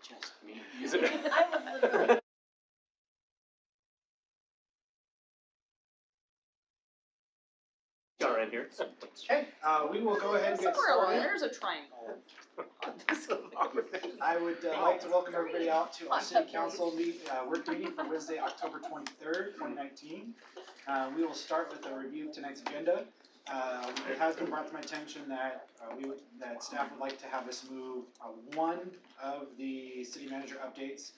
just me. I was literally. All right, here. Okay, we will go ahead and get Somewhere along started. there's a triangle. I would like to welcome everybody out to our City Council work meeting for Wednesday, October 23rd, 2019. We will start with a review of tonight's agenda. It has been brought to my attention that that staff would like to have us move one of the city manager updates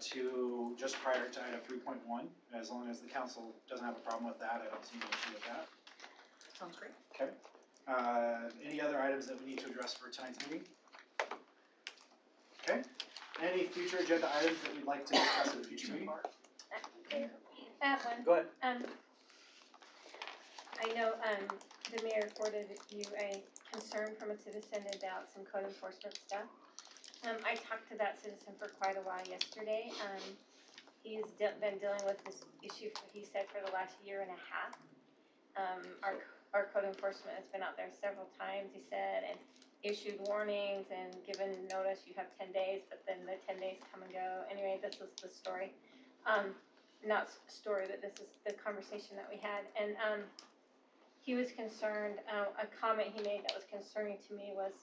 to just prior to item 3.1. As long as the council doesn't have a problem with that, I don't see any issue with that. Sounds great. Okay. Any other items that we need to address for tonight's meeting? Okay. Any future agenda items that we'd like to discuss at a future meeting? That one. Go ahead. I know the mayor forwarded you a concern from a citizen about some code enforcement stuff. I talked to that citizen for quite a while yesterday. He's been dealing with this issue, he said, for the last year and a half. Our code enforcement has been out there several times, he said, and issued warnings and given notice, you have 10 days, but then the 10 days come and go. Anyway, this is the story. Not story, but this is the conversation that we had. And he was concerned, a comment he made that was concerning to me was,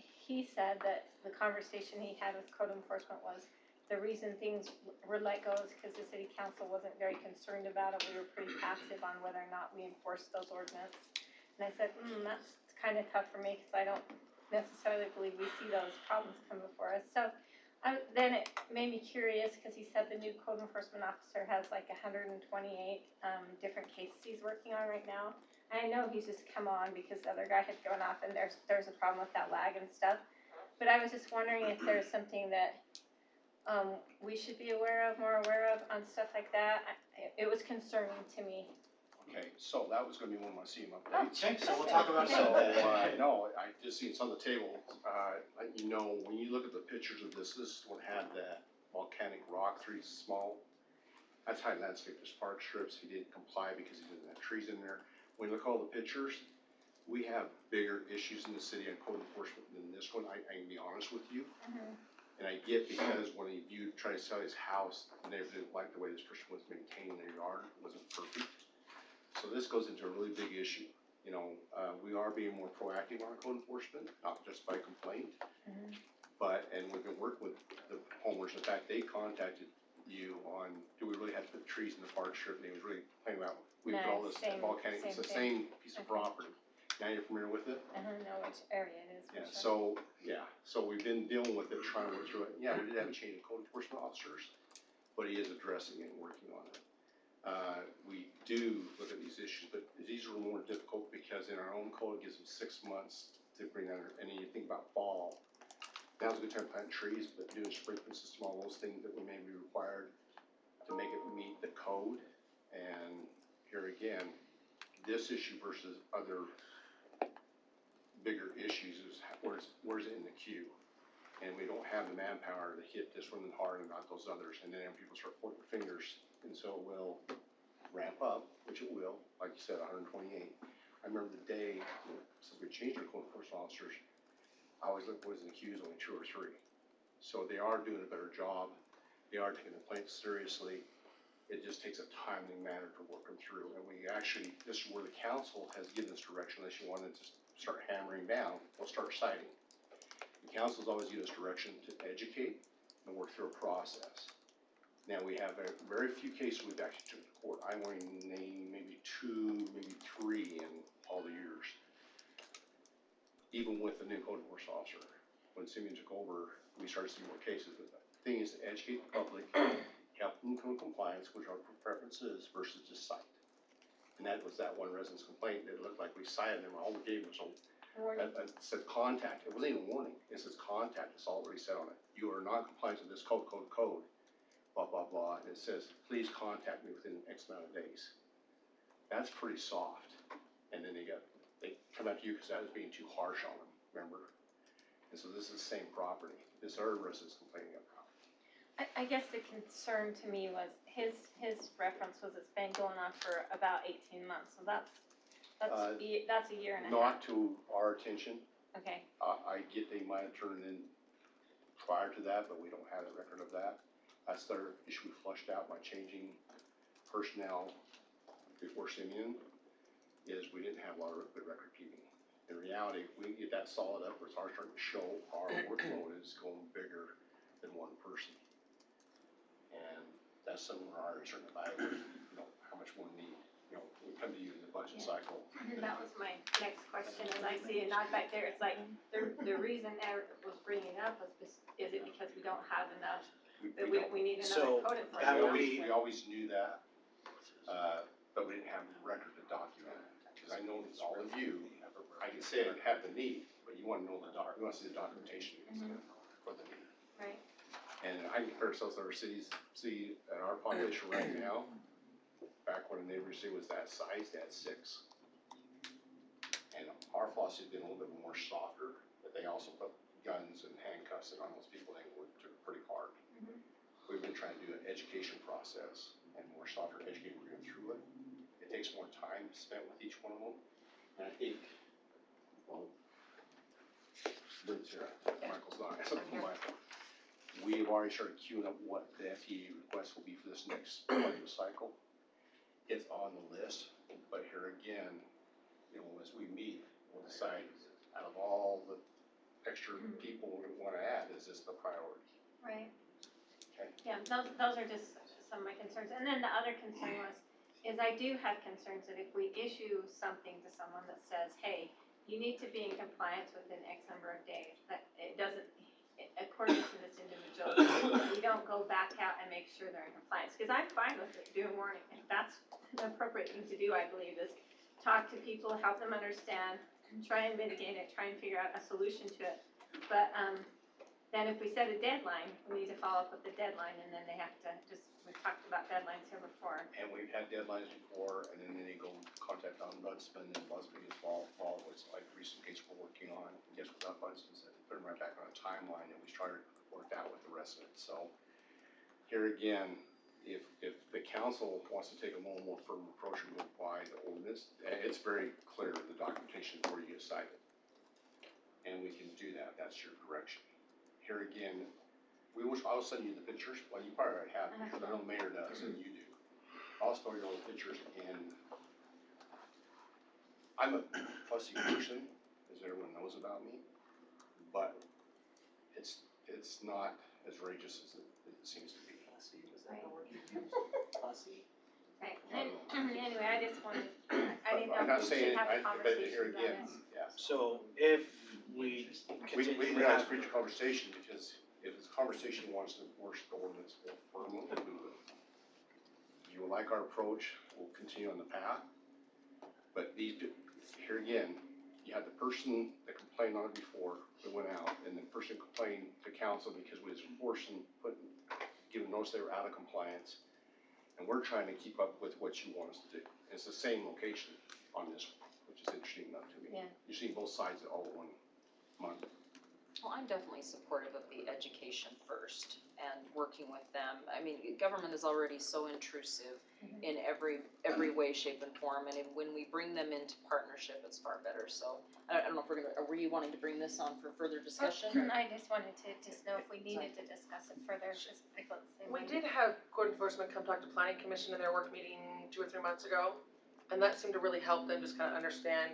he said that the conversation he had with code enforcement was the reason things were let go is because the city council wasn't very concerned about it. We were pretty passive on whether or not we enforced those ordinances. And I said, that's kind of tough for me because I don't necessarily believe we see those problems come before us. So then it made me curious because he said the new code enforcement officer has like 128 different cases he's working on right now. And I know he's just come on because the other guy had gone off and there's a problem with that lag and stuff. But I was just wondering if there's something that we should be more aware of on stuff like that. It was concerning to me. Okay, so that was gonna be one of my CM updates. Okay, so we'll talk about So, that. no, I just see it's on the table. You know, when you look at the pictures of this one had that volcanic rock, 3 small. That's high landscape, there's park strips. He didn't comply because he didn't have trees in there. When you look at all the pictures, we have bigger issues in the city on code enforcement than this one. I can be honest with you. And I get because when you try to sell his house, the neighbor didn't like the way this person was maintaining their yard, it wasn't perfect. So this goes into a really big issue. You know, we are being more proactive on our code enforcement, not just by complaint. And we've been working with the homeowners. In fact, they contacted you on, do we really have to put trees in the park strip? And they was really playing about, we put all this volcanic, it's the same piece of property. Now you're familiar with it? I don't know which area it is. Yeah, so we've been dealing with it, trying to work through it. Yeah, we did have a change of code enforcement officers, but he is addressing it and working on it. We do look at these issues, but these are more difficult because in our own code, it gives them 6 months to bring under, and you think about fall. Now's a good time to plant trees, but doing sprinkler system, all those things that we may be required to make it meet the code. And here again, this issue versus other bigger issues is where's it in the queue, and we don't have the manpower to hit this one hard and not those others, and then people start pointing their fingers, and so it will ramp up, which it will, like you said, 128. I remember the day since we changed our code enforcement officers, I always looked what was in the queue is only 2 or 3, so they are doing a better job. They are taking the complaints seriously. It just takes a timely manner to work them through, and we actually, this is where the council has given us direction. Unless you want to just start hammering down, we'll start citing. The council's always given us direction to educate and work through a process. Now we have very few cases we've actually took to court. I only name maybe 2, maybe 3 in all the years. Even with the new code enforcement officer, when Simeon took over, we started seeing more cases. But the thing is to educate the public, help them come in compliance, which our preference is, versus just cite. And that was that one resident's complaint. It looked like we cited them. All we gave them was it said contact. It wasn't even warning. It says contact. It's already said on it. You are not compliant with this code, blah, blah, blah. And it says, please contact me within X amount of days. That's pretty soft. And then they come out to you because that was being too harsh on them, remember? And so this is the same property. This other resident's complaining about. I guess the concern to me was his reference was it's been going on for about 18 months, so that's a year and a half. Not to our attention. Okay. I get they might have turned in prior to that, but we don't have a record of that. That's their issue we flushed out by changing personnel before Simeon, is we didn't have a lot of good record keeping. In reality, if we get that solid up, it's starting to show our workload is going bigger than one person. And that's something we're already starting to evaluate, you know, how much more need, you know, we come to you in the budget cycle. And that was my next question, as I see a nod back there, it's like, the reason Eric was bringing it up was, is it because we don't have enough, that we need So, another code that would enforcement? be- We always knew that, but we didn't have the record to document it. Cause I know that all of you, I can say I have the need, but you wanna know you wanna see the documentation for the need. Right, And I compare ourselves to other cities, see, at our population right now, back when a neighborhood city was that size, they had 6. And our philosophy's been a little bit more softer, but they also put guns and handcuffs on those people, they worked pretty hard. Mhm. We've been trying to do an education process and more softer educating we're going through it. It takes more time spent with each one of them. And I think, well, Lynn's here, Michael's not, Michael. We have already started queuing up what the FTA request will be for this next budget cycle. It's on the list, but here again, you know, as we meet, we'll decide out of all the extra people we wanna add, is this the priority? right. Okay. Yeah, those are just some of my concerns, and then the other concern is I do have concerns that if we issue something to someone that says, hey, you need to be in compliance within X number of days, that it doesn't, according to this individual, we don't go back out and make sure they're in compliance, because I'm fine with it, doing warning, if that's the appropriate thing to do, I believe, is talk to people, help them understand, try and mitigate it, try and figure out a solution to it, but, then if we set a deadline, we need to follow up with the deadline, and then they have to just, we've talked about deadlines here before. And we've had deadlines before, and then they go contact Ombudsman, and Ombudsman gets follow, it's like a recent case we're working on, guess what Ombudsman said, put them right back on a timeline that we started, worked out with the residents, so. Here again, if the council wants to take a more firm approach and go by the ordinance, it's very clear, the documentation where you get cited. And we can do that, that's your correction. Here again, I'll send you the pictures, well, you probably already have, because I know the mayor does, and you do. I'll store you all the pictures, and I'm a fussy person, as everyone knows about me, but it's not as outrageous as it seems to be. Right, and anyway, I just wanted, I didn't I'm know not if we saying, should have a but here conversation again, about it. yeah. So if we We continue to realize have, for each conversation, because if it's a conversation wants to enforce the ordinance more firmly, then we will. If you like our approach, we'll continue on the path. But here again, you had the person that complained on it before, we went out, and the person complained to council because we was enforcing, giving notice they were out of compliance. And we're trying to keep up with what you want us to do. It's the same location on this one, which is interesting enough to me. Yeah. You're seeing both sides all in one month. Well, I'm definitely supportive of the education first and working with them. I mean, government is already so intrusive in every way, shape, and form, and when we bring them into partnership, it's far better. So I don't know if were you wanting to bring this on for further discussion? I just wanted to just know if we needed to discuss it further, just I felt the same way. We did have code enforcement come talk to planning commission in their work meeting 2 or 3 months ago, and that seemed to really help them just kind of understand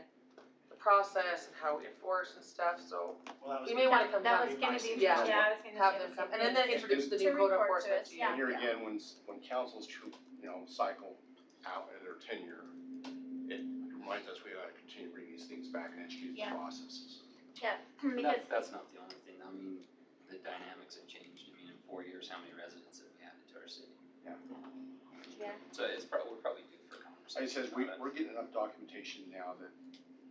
the process and how we enforce and stuff, so well, that was. we may wanna That come was have, gonna be, Yeah. I was gonna have say them the come, same and then thing. introduce the To new code report to enforcement us, to you. yeah. And here again, when councils, cycle out at their tenure, it reminds us we gotta continue bringing these things back and educate these Yeah. processes. Yeah, And because, that's not the only thing, I mean, the dynamics have changed, I mean, in 4 years, how many residents have we added to our city? yeah, So we're probably due for a conversation. Like I says, about it. we're getting enough documentation now that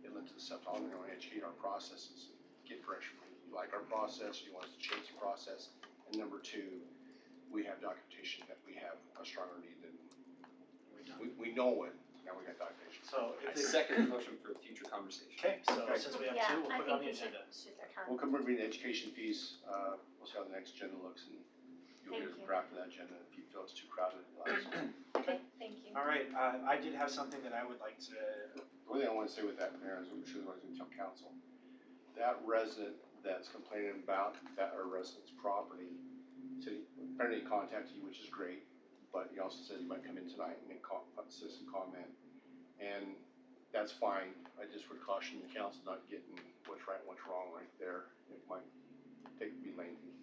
it lets us up on, educate our processes, get direction from you. You like our process, you want us to change the process, and number 2, we have documentation that we have a stronger need than, we know it, now we got documentation. So I if they, second the motion for future conversation. okay, so since we have yeah, 2, we'll I put it on think the we should, agenda. should our We'll come bring the education piece, we'll see how the next agenda looks, and you'll get Thank a you. draft of that agenda, if you feel it's too crowded, let us know. Okay, thank you. All right, I did have something that I would like to, The only thing I wanna say with that, Mayor, is I'm sure I was gonna tell council, that resident that's complaining about that our resident's property. City, apparently he contacted you, which is great, but he also said he might come in tonight and make citizen comment. And that's fine, I just would caution the council not getting what's right and what's wrong right there. It might be lengthy.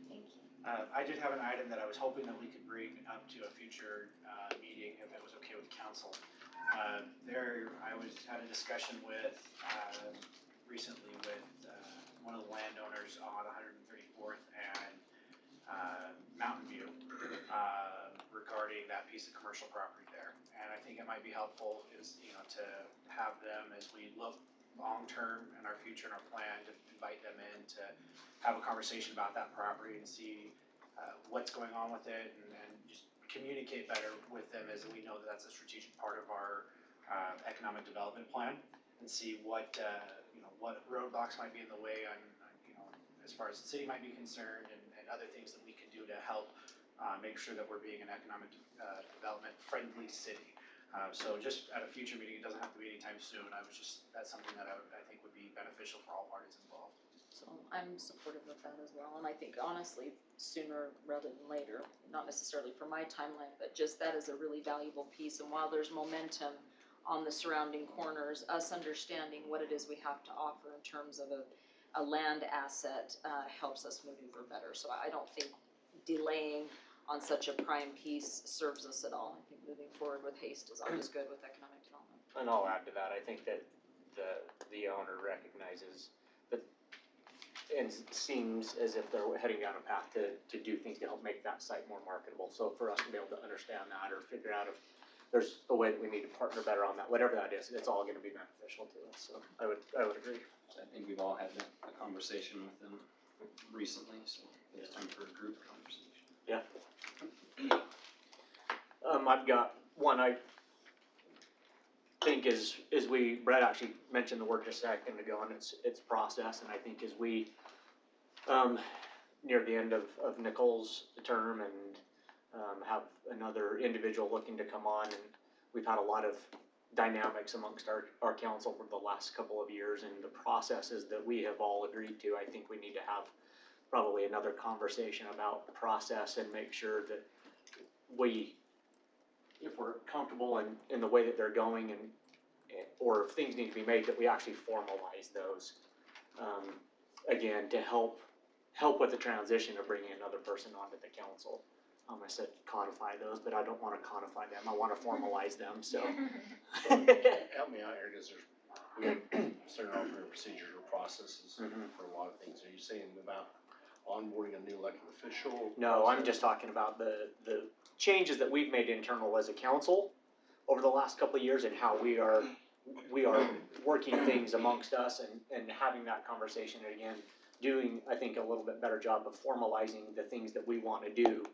Thank you. I did have an item that I was hoping that we could bring up to a future, meeting, if it was okay with council. Had a discussion with, recently with, one of the landowners on 134th and, Mountain View, regarding that piece of commercial property there. And I think it might be helpful to have them, as we look long-term in our future and our plan, to invite them in to have a conversation about that property and see, what's going on with it, and just communicate better with them, as we know that that's a strategic part of our, economic development plan, and see what roadblocks might be in the way on as far as the city might be concerned, and other things that we can do to help make sure that we're being an economic development friendly city. So just at a future meeting, it doesn't have to be anytime soon, that's something that I think would be beneficial for all parties involved. So I'm supportive of that as well, and I think honestly, sooner rather than later, not necessarily for my timeline, but just that is a really valuable piece. And while there's momentum on the surrounding corners, us understanding what it is we have to offer in terms of a land asset helps us maneuver better. So I don't think delaying on such a prime piece serves us at all. I think moving forward with haste is always good with economic development. And I'll add to that, I think that the owner recognizes that, and seems as if they're heading down a path to do things to help make that site more marketable. So for us to be able to understand that, or figure out if there's a way that we need to partner better on that, whatever that is, it's all gonna be beneficial to us, so I would agree. So I think we've all had a conversation with them recently, so it's time for a group conversation. Yeah. I've got one I think Brett actually mentioned the word just a second ago, and it's process, and I think as we, near the end of Nicole's term and, have another individual looking to come on, and we've had a lot of dynamics amongst our council for the last couple of years, and the processes that we have all agreed to, I think we need to have probably another conversation about the process and make sure that we, if we're comfortable in the way that they're going, and or if things need to be made, that we actually formalize those, again, to help with the transition of bringing another person onto the council. I said codify those, but I don't wanna codify them, I wanna formalize them, so. Help me out here, because we have certain operating procedures or processes for a lot of things. Are you saying about onboarding a new elected official? No, I'm just talking about the changes that we've made internal as a council over the last couple of years, and how we are working things amongst us and having that conversation, and again, doing, I think, a little bit better job of formalizing the things that we wanna do.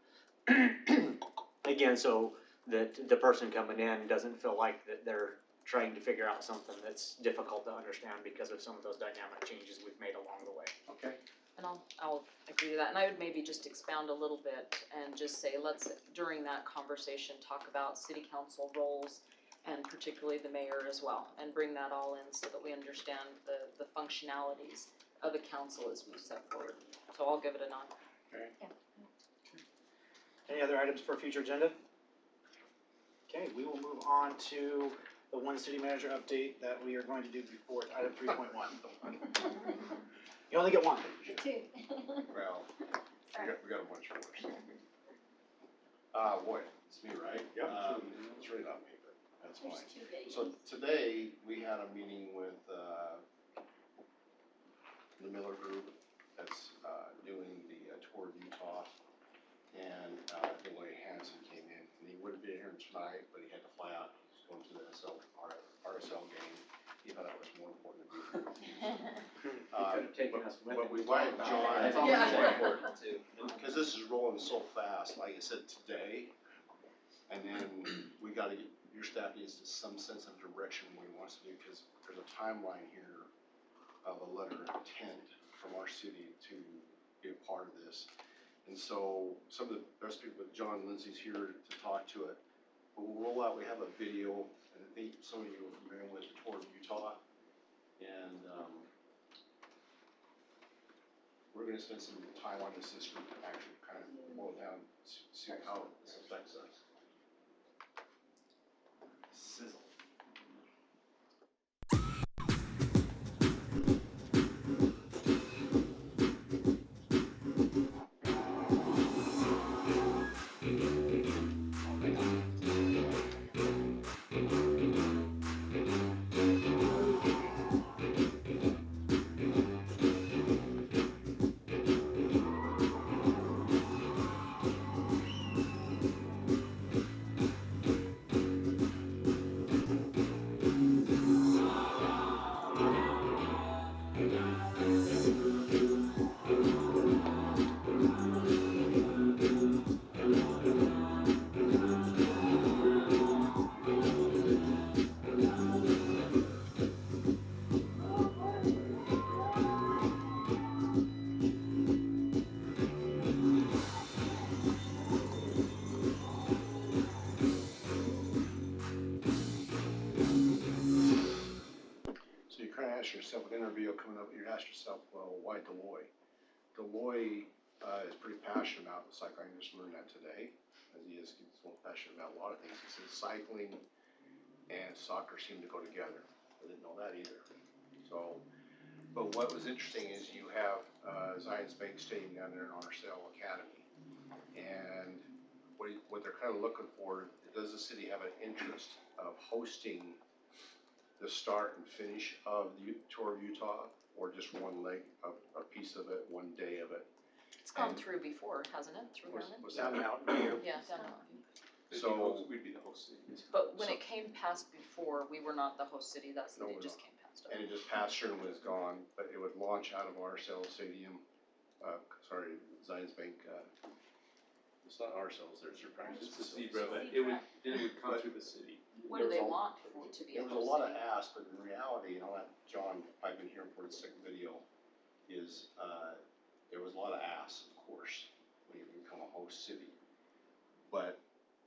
Again, so that the person coming in doesn't feel like that they're trying to figure out something that's difficult to understand because of some of those dynamic changes we've made along the way. Okay. And I'll agree to that, and I would maybe just expound a little bit and just say, let's, during that conversation, talk about city council roles, and particularly the mayor as well, and bring that all in so that we understand the functionalities of a council as we step forward. So I'll give it a nod. Okay. Yeah. Any other items for future agenda? Okay, we will move on to the one city manager update that we are going to do before item 3.1. You only get one. Two. Well, we got a bunch of work. Boy, it's me, right? Yep. It's really not me, but that's fine. There's 2 days. So today, we had a meeting with, the Miller Group that's, doing the tour of Utah. And, Deloy Hansen came in, and he would have been here tonight, but he had to fly out, he's going to the RSL game. He thought that was more important to be here. But we invited John. That's always important too. Because this is rolling so fast, like I said, today, and then we gotta get, your staff needs some sense of direction what he wants to do, because there's a timeline here of a letter of intent from our city to be a part of this. And so, some of the best people, John Lindsay's here to talk to it, but we'll roll out, we have a video, and I think some of you are familiar with the tour of Utah, and, gonna spend some time on this week to actually kind of boil down, see how this affects us. Sizzle. So you kind of ask yourself, with interview coming up, you ask yourself, well, why Deloy? Deloy is pretty passionate about cycling. I just learned that today, as he is, he's so passionate about a lot of things. He says cycling and soccer seem to go together. I didn't know that either. So, but what was interesting is you have Zions Bank Stadium down there in Arcell Academy, and what they're kind of looking for, does the city have an interest of hosting the start and finish of the Tour of Utah, or just one leg, a piece of it, one day of it? It's gone And- through before, hasn't it, through Harmon? Was that Yeah, down Mountain View. So- We'd be the host city. But when it came past before, we were not the host city, that No, city we're just not. came past And us. it just passed Sherman was gone, but it would launch out of Arcell Stadium, Zions Bank, it's not Arcel's, there's their practice It's the facility. zebra, but it would come through the city. What do they There was a- want for it to be a There was host a lot of city? ask, but in reality, John, I've been hearing for the second video, is, there was a lot of asks, of course, when you become a host city. But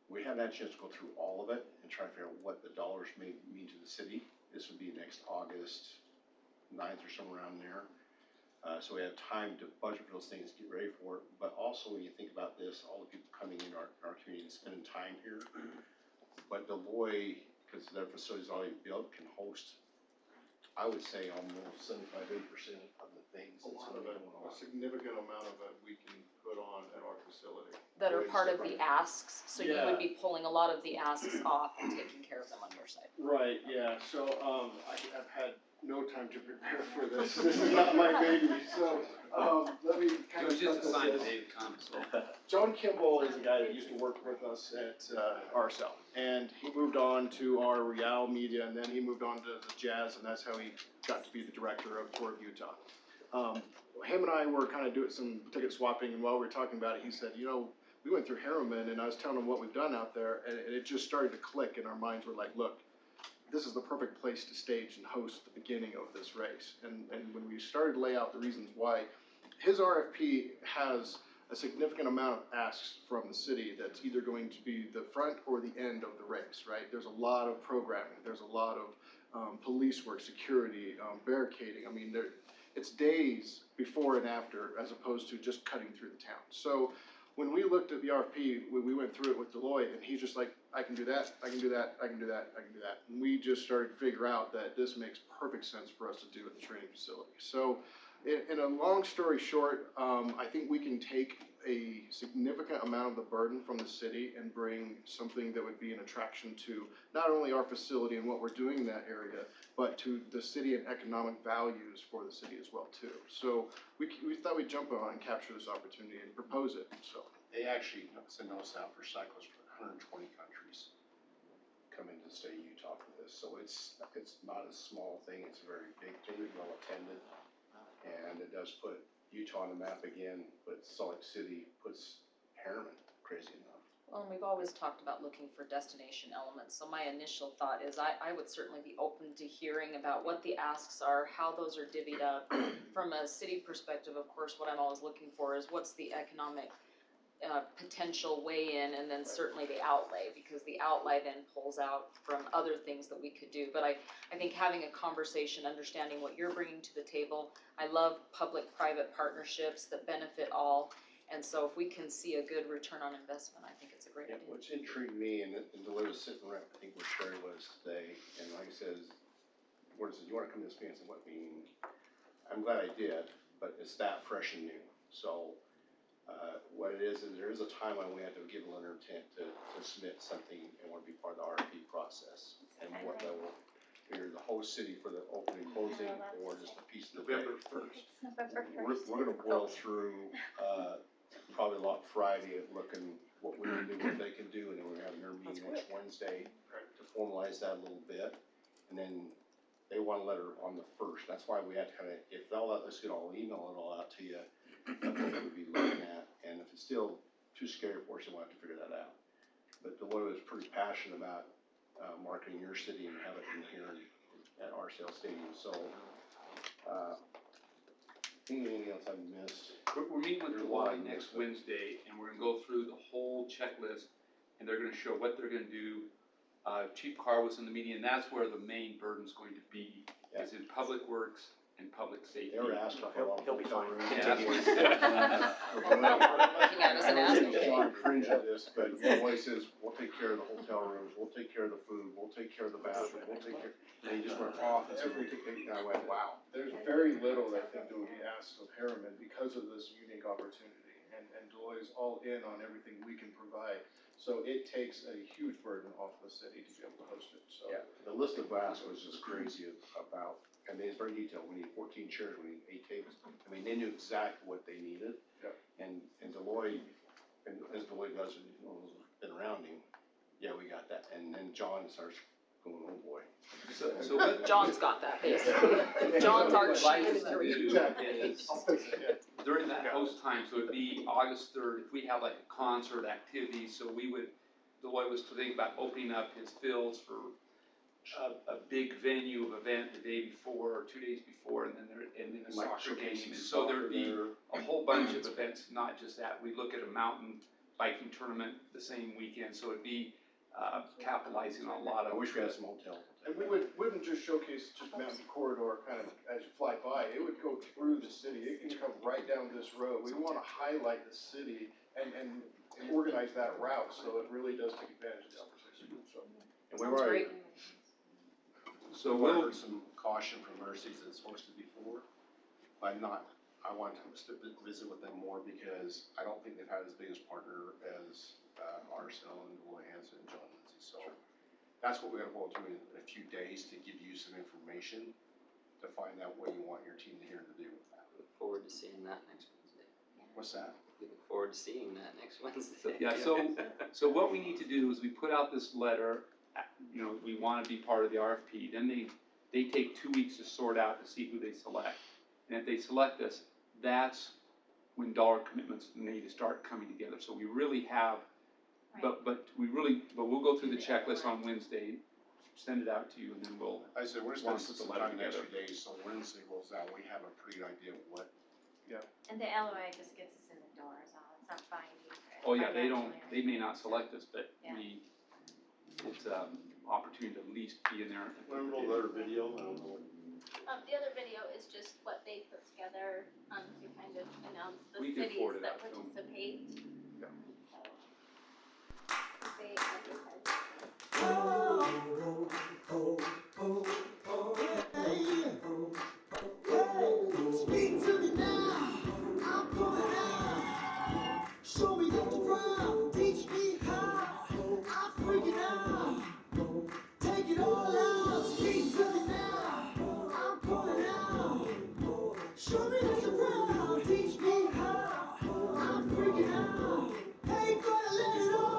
we haven't had a chance to go through all of it and try to figure out what the dollars may mean to the city. This would be next August 9th or somewhere around there. So we have time to budget for those things, get ready for it, but also when you think about this, all the people coming in our community and spending time here. But Deloy, because their facility's already built, can host, I would say almost 75-80% of the things A that's lot of going it, on. a significant amount of it we can put on at our facility. That are Right, part of right. the asks, so you Yeah. would be pulling a lot of the asks off and taking care of them on your side. Right, yeah, so, I've had no time to prepare for this, this is not my baby, so, let me It kind was of just a preface sign this. that David comes, so. John Kimball is a guy that used to work with us at RSL, and he moved on to our Real Media, and then he moved on to the Jazz, and that's how he got to be the director of Tour of Utah. Him and I were kind of doing some ticket swapping, and while we were talking about it, he said, we went through Harriman, and I was telling him what we've done out there, and it just started to click, and our minds were like, look, this is the perfect place to stage and host the beginning of this race. And when we started to lay out the reasons why, his RFP has a significant amount of asks from the city that's either going to be the front or the end of the race, right? There's a lot of programming, there's a lot of police work, security, barricading. I mean, it's days before and after as opposed to just cutting through the town. So when we looked at the RFP, we went through it with Deloitte, and he's just like, I can do that, I can do that, I can do that, I can do that. And we just started to figure out that this makes perfect sense for us to do at the training facility. So in a long story short, I think we can take a significant amount of the burden from the city and bring something that would be an attraction to not only our facility and what we're doing in that area, but to the city and economic values for the city as well too. So we thought we'd jump on and capture this opportunity and propose it, so. They actually send notice out for cyclists from 120 countries come into the state of Utah for this. So it's not a small thing, it's a very big thing, well attended. And it does put Utah on the map again, but Salt Lake City puts Harriman, crazy enough. Well, and we've always talked about looking for destination elements, so my initial thought is I would certainly be open to hearing about what the asks are, how those are divvied up. From a city perspective, of course, what I'm always looking for is what's the economic potential weigh-in, and then certainly the outlay, because the outlay then pulls out from other things that we could do. But I think having a conversation, understanding what you're bringing to the table, I love public-private partnerships that benefit all, and so if we can see a good return on investment, I think it's a great Yeah, idea. what's intrigued me, and the way it was sitting right, I think where Sherry was today, and like I said, where it says, you wanna come to this meeting, I said, what meeting? I'm glad I did, but it's that fresh and new, so, what it is there is a timeline we have to give a letter of intent to submit something and wanna be part of the RFP process. And what level, either the whole city for the opening, closing, or just a piece of the day. November first. November We're gonna boil through, probably a lot Friday of looking what we can do, what they can do, and then we're having our meeting next Wednesday to formalize that a little bit. And then they want a letter on the first, that's why we had to kinda, if they'll let us get all, email it all out to you, that's what we'll be looking at. And if it's still too scary for us, then we'll have to figure that out. But Deloitte was pretty passionate about, marketing your city and have it in here at RSL Stadium, so, anything else I've missed? We're meeting with There's a lot Deloitte of next this. Wednesday, and we're gonna go through the whole checklist, and they're gonna show what they're gonna do. Chief Carr was in the meeting, and that's where the main burden's going to be, is in public works and public safety. They were asking for a lot of He'll be hotel fine. rooms. Yeah, that's what he Looking at us and asking. John cringe at this, but Deloitte says, we'll take care of the hotel rooms, we'll take care of the food, we'll take care of the bathroom, we'll take care, and he just went off and said, we'll take care, and I went, wow. There's very little, I think, that would be asked of Harriman because of this unique opportunity. And Deloitte is all in on everything we can provide. So it takes a huge burden off the city to be able to host it, so. Yeah, the list of asks was just crazy about, and it's very detailed, we need 14 chairs, we need 8 tables. I mean, they knew exactly what they needed. Yeah. And Deloitte, and as Deloitte does, you know, been around him, yeah, we got that. And then John starts going, oh boy. So what John's got that, basically. John's our I'd like chief. us to do is, during that host time, so it'd be August 3rd, if we have like a concert activity, so Deloitte was to think about opening up his fields for a big venue of event the day before, or 2 days before, and then a Like soccer game. showcasing And so there'd be soccer a whole bunch of events, not just that. We look at a mountain biking tournament the same weekend, so it'd be capitalizing on a lot there. of. I wish we had some hotels. And we wouldn't just showcase just Mountain Corridor kind of as you fly by, it would go through the city, it can come right down this road. We wanna highlight the city and organize that route, so it really does take advantage of the opportunity, so. And we've Sounds already, great. So we've we'll, heard some caution from our cities that's hosted before. I want to visit with them more because I don't think they've had as big as partner as RSL and Deloitte Hansen and John Lindsay, so. That's what we gotta boil to in a few days to give you some information to find out what you want your team here to do with that. Look forward to seeing that next Wednesday. What's that? We look forward to seeing that next Wednesday. yeah, so what we need to do is we put out this letter, you know, we wanna be part of the RFP, then they take 2 weeks to sort out to see who they select. And if they select us, that's when dollar commitments need to start coming together, so we really have, but we'll go through the checklist on Wednesday, send it out to you, and then we'll, I said, we're just Want gonna to spend some put the letter time the next together. few days, so Wednesday rolls out, we have a pretty good idea of what. And the LOI just gets us in the door, so it's not binding. oh yeah, they may not select us, but Yeah. it's opportunity to at least be in there. video? The other video is just what they put together, to kind of announce the We can cities forward it that out to 'em. participate. Yeah. So, they advertise. Speak to me now, I'm coming out. Show me the ground, teach me how. I'm freaking out. Take it all out. Speak to me now, I'm coming out. Show me the ground, teach me how. I'm freaking out. Ain't gonna let it all.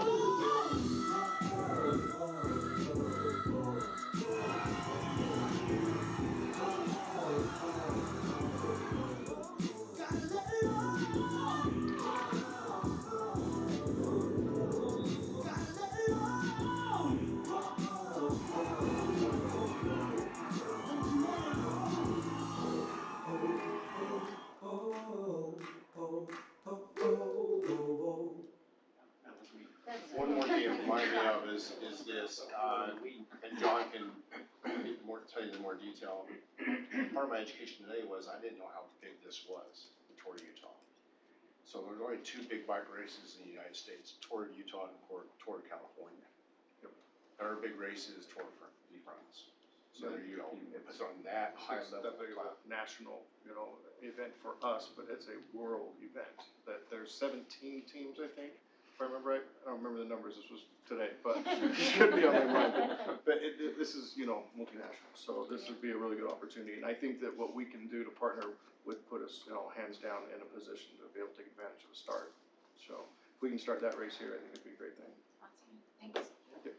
of my education today was I didn't know how big this was, the Tour of Utah. So there's only two big bike races in the United States, Tour of Utah and Tour of California. Our big race is Tour de France. So there you go, it puts on that high It's level. definitely a national, event for us, but it's a world event. That there's 17 teams, I think, if I remember right. I don't remember the numbers, this was today, but it should be on my mind. But this is, multinational, so this would be a really good opportunity. And I think that what we can do to partner would put us, hands down in a position to be able to take advantage of a start. So if we can start that race here, I think it'd be a great thing. Awesome, thanks.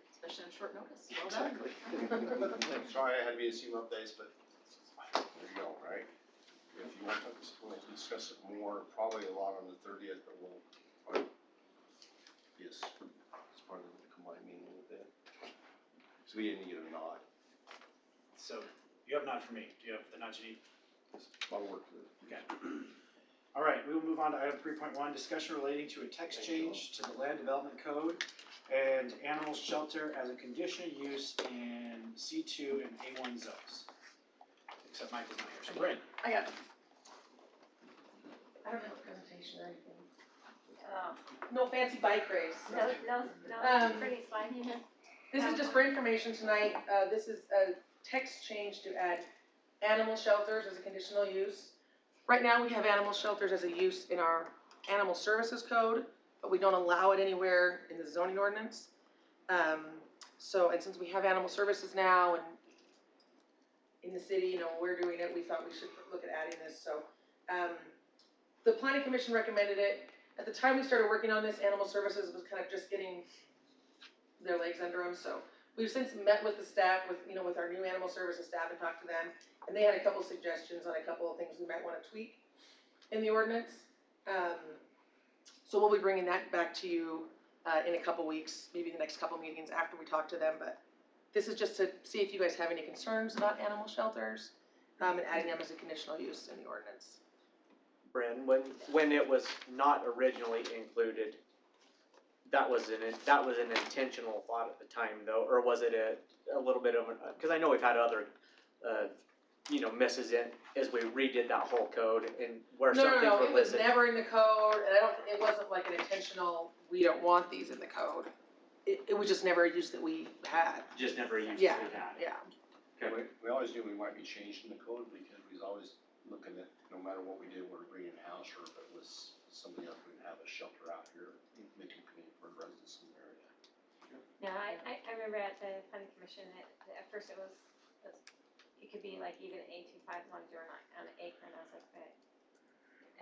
Especially on short notice, well done. Exactly. Sorry I had to be a team updates, but there you go, right? If you want to discuss it more, probably a lot on the 30th, but we'll probably, yes, it's part of the combined meeting a little bit. So we didn't get a nod. So, you have none for me, do you have the nod you need? A lot of work to do. Okay. All right, we will move on to item 3.1, discussion relating to a text change to the land development code and animal shelter as a conditional use in C2 and A1 zones. Except Michael's not here, so Brent. I got, I don't have a presentation or anything. No fancy bike race. No, pretty slide. This is just for information tonight. This is a text change to add animal shelters as a conditional use. Right now, we have animal shelters as a use in our animal services code, but we don't allow it anywhere in the zoning ordinance. And since we have animal services now and in the city, we're doing it, we thought we should look at adding this, so. The planning commission recommended it. At the time we started working on this, animal services was kind of just getting their legs under them, so. We've since met with the staff, with our new animal services staff and talked to them, and they had a couple suggestions on a couple of things we might wanna tweak in the ordinance. So we'll be bringing that back to you, in a couple weeks, maybe the next couple meetings after we talk to them, but this is just to see if you guys have any concerns about animal shelters, and adding them as a conditional use in the ordinance. Bryn, when it was not originally included, that was an intentional thought at the time though, or was it a little bit of because I know we've had other, misses in, as we redid that whole code and where some things No, were it was listed. never in the code, and it wasn't like an intentional, we don't want these in the code. It was just never a use that we had. Just never used Yeah, to have. yeah. We always knew we might be changing the code because we was always looking at, no matter what we did, we're bringing in-house, or if it was somebody else, we'd have a shelter out here, making convenient for residents in the area. No, I remember at the planning commission, at first it could be like even A251 during on an acre, and I was like, but,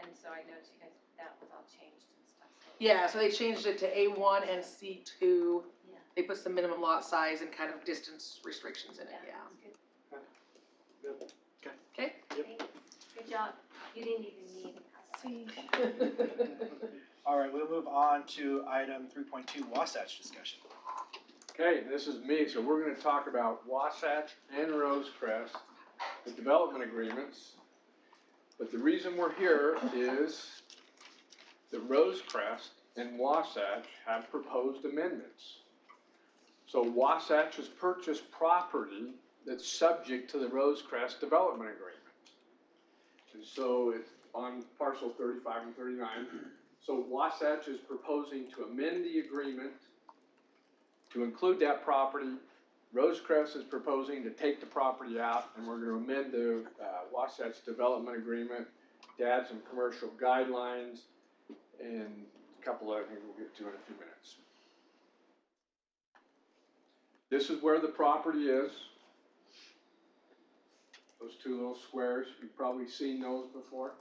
and so I noticed you guys, that was all changed and stuff, so. Yeah, so they changed it to A1 and C2. Yeah. They put some minimum lot size and kind of distance restrictions in it, yeah. That's good. Okay? Thanks. Good job. You didn't even need a See. All right, we'll move on to item 3.2, Wasatch discussion. Okay, this is me, so we're gonna talk about Wasatch and Rosecrest, the development agreements. But the reason we're here is the Rosecrest and Wasatch have proposed amendments. So Wasatch has purchased property that's subject to the Rosecrest development agreement. And so it's on parcel 35 and 39. So Wasatch is proposing to amend the agreement to include that property. Rosecrest is proposing to take the property out, and we're gonna amend the Wasatch Development Agreement to add some commercial guidelines and a couple other things we'll get to in a few minutes. This is where the property is. Those two little squares, you've probably seen those before.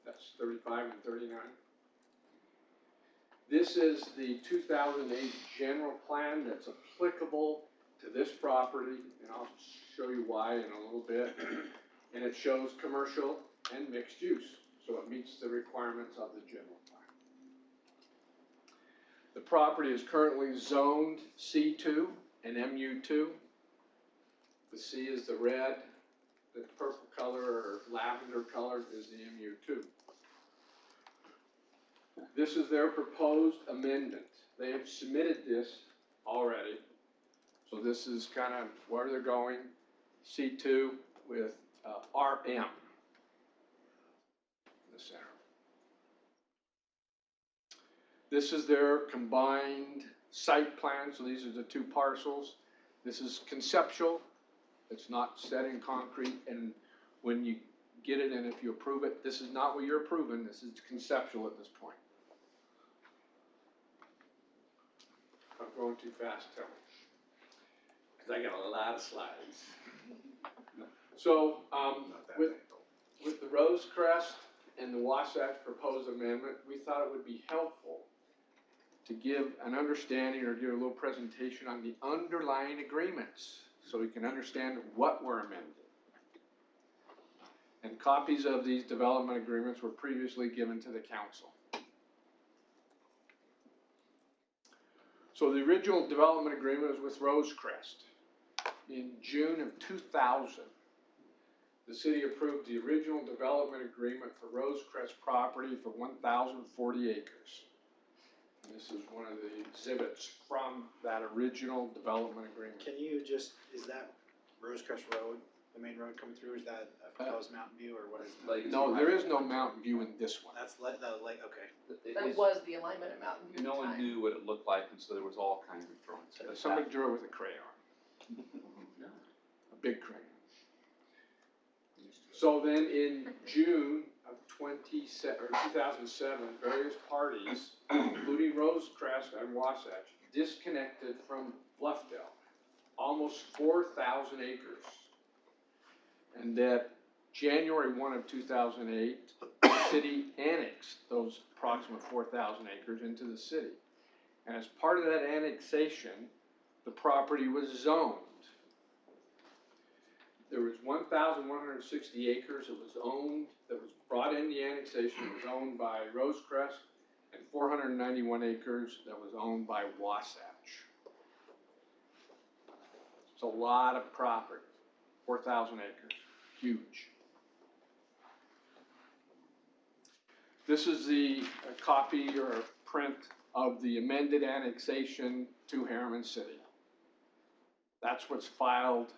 That's 35 and 39. This is the 2008 general plan that's applicable to this property, and I'll show you why in a little bit. And it shows commercial and mixed use, so it meets the requirements of the general plan. The property is currently zoned C2 and MU2. The C is the red, the purple color or lavender color is the MU2. This is their proposed amendment. They have submitted this already. So this is kind of where they're going. C2 with RM in the center. This is their combined site plan, so these are the two parcels. This is conceptual, it's not set in concrete, and when you get it and if you approve it, this is not what you're approving, this is conceptual at this point. I'm going too fast, tell me. Cause I got a lot of slides. So, with the Rosecrest and the Wasatch proposed amendment, we thought it would be helpful to give an understanding or give a little presentation on the underlying agreements, so we can understand what we're amending. And copies of these development agreements were previously given to the council. So the original development agreement was with Rosecrest. In June of 2000, the city approved the original development agreement for Rosecrest property for 1,040 acres. And this is one of the exhibits from that original development agreement. Can you just, is that Rosecrest Road, the main road coming through, is that a proposed Mountain View, or what is that? No, there is no Mountain View in this one. That's the lake, okay. That was the alignment of Mountain View at the No one time. knew what it looked like, and so there was all kinds of drawings. Somebody drew it with a crayon, a big crayon. So then in June of 2007, various parties, including Rosecrest and Wasatch, disconnected from Bluffdale, almost 4,000 acres. And that January 1 of 2008, the city annexed those approximate 4,000 acres into the city. And as part of that annexation, the property was zoned. There was 1,160 acres that was owned, that was brought in the annexation, was owned by Rosecrest, and 491 acres that was owned by Wasatch. It's a lot of property, 4,000 acres, huge. This is the copy or print of the amended annexation to Harriman City. That's what's filed.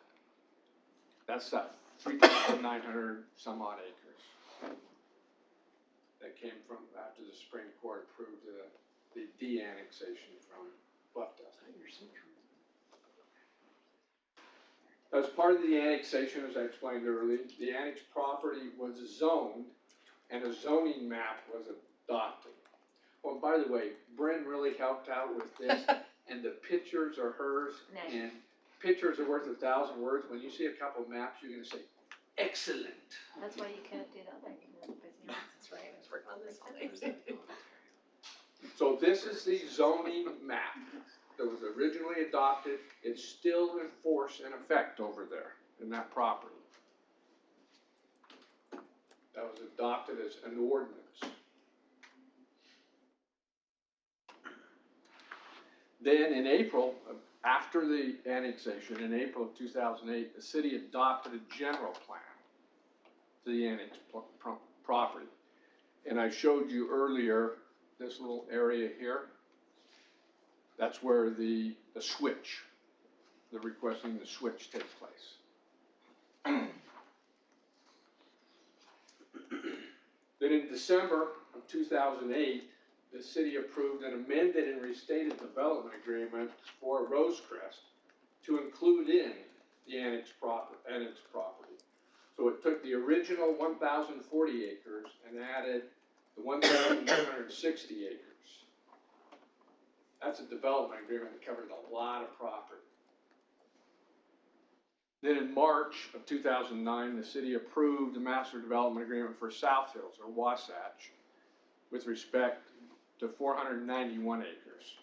That's that 3,900 some odd acres that came from after the Supreme Court approved the de-annexation from Bluffdale. As part of the annexation, as I explained earlier, the annexed property was zoned and a zoning map was adopted. Oh, by the way, Bryn really helped out with this, and the pictures are hers, Nice. and pictures are worth 1,000 words. When you see a couple maps, you're gonna say, excellent. That's why you couldn't do that, like, you were busy. That's right, I was working on this all day. So this is the zoning map that was originally adopted. It's still in force and effect over there in that property. That was adopted as an ordinance. Then in April, after the annexation, in April of 2008, the city adopted a general plan to the annexed property. And I showed you earlier this little area here. That's where the switch, the requesting the switch takes place. Then in December of 2008, the city approved an amended and restated development agreement for Rosecrest to include in the annexed property. So it took the original 1,040 acres and added the 1,160 acres. That's a development agreement that covers a lot of property. Then in March of 2009, the city approved the master development agreement for South Hills, or Wasatch, with respect to 491 acres.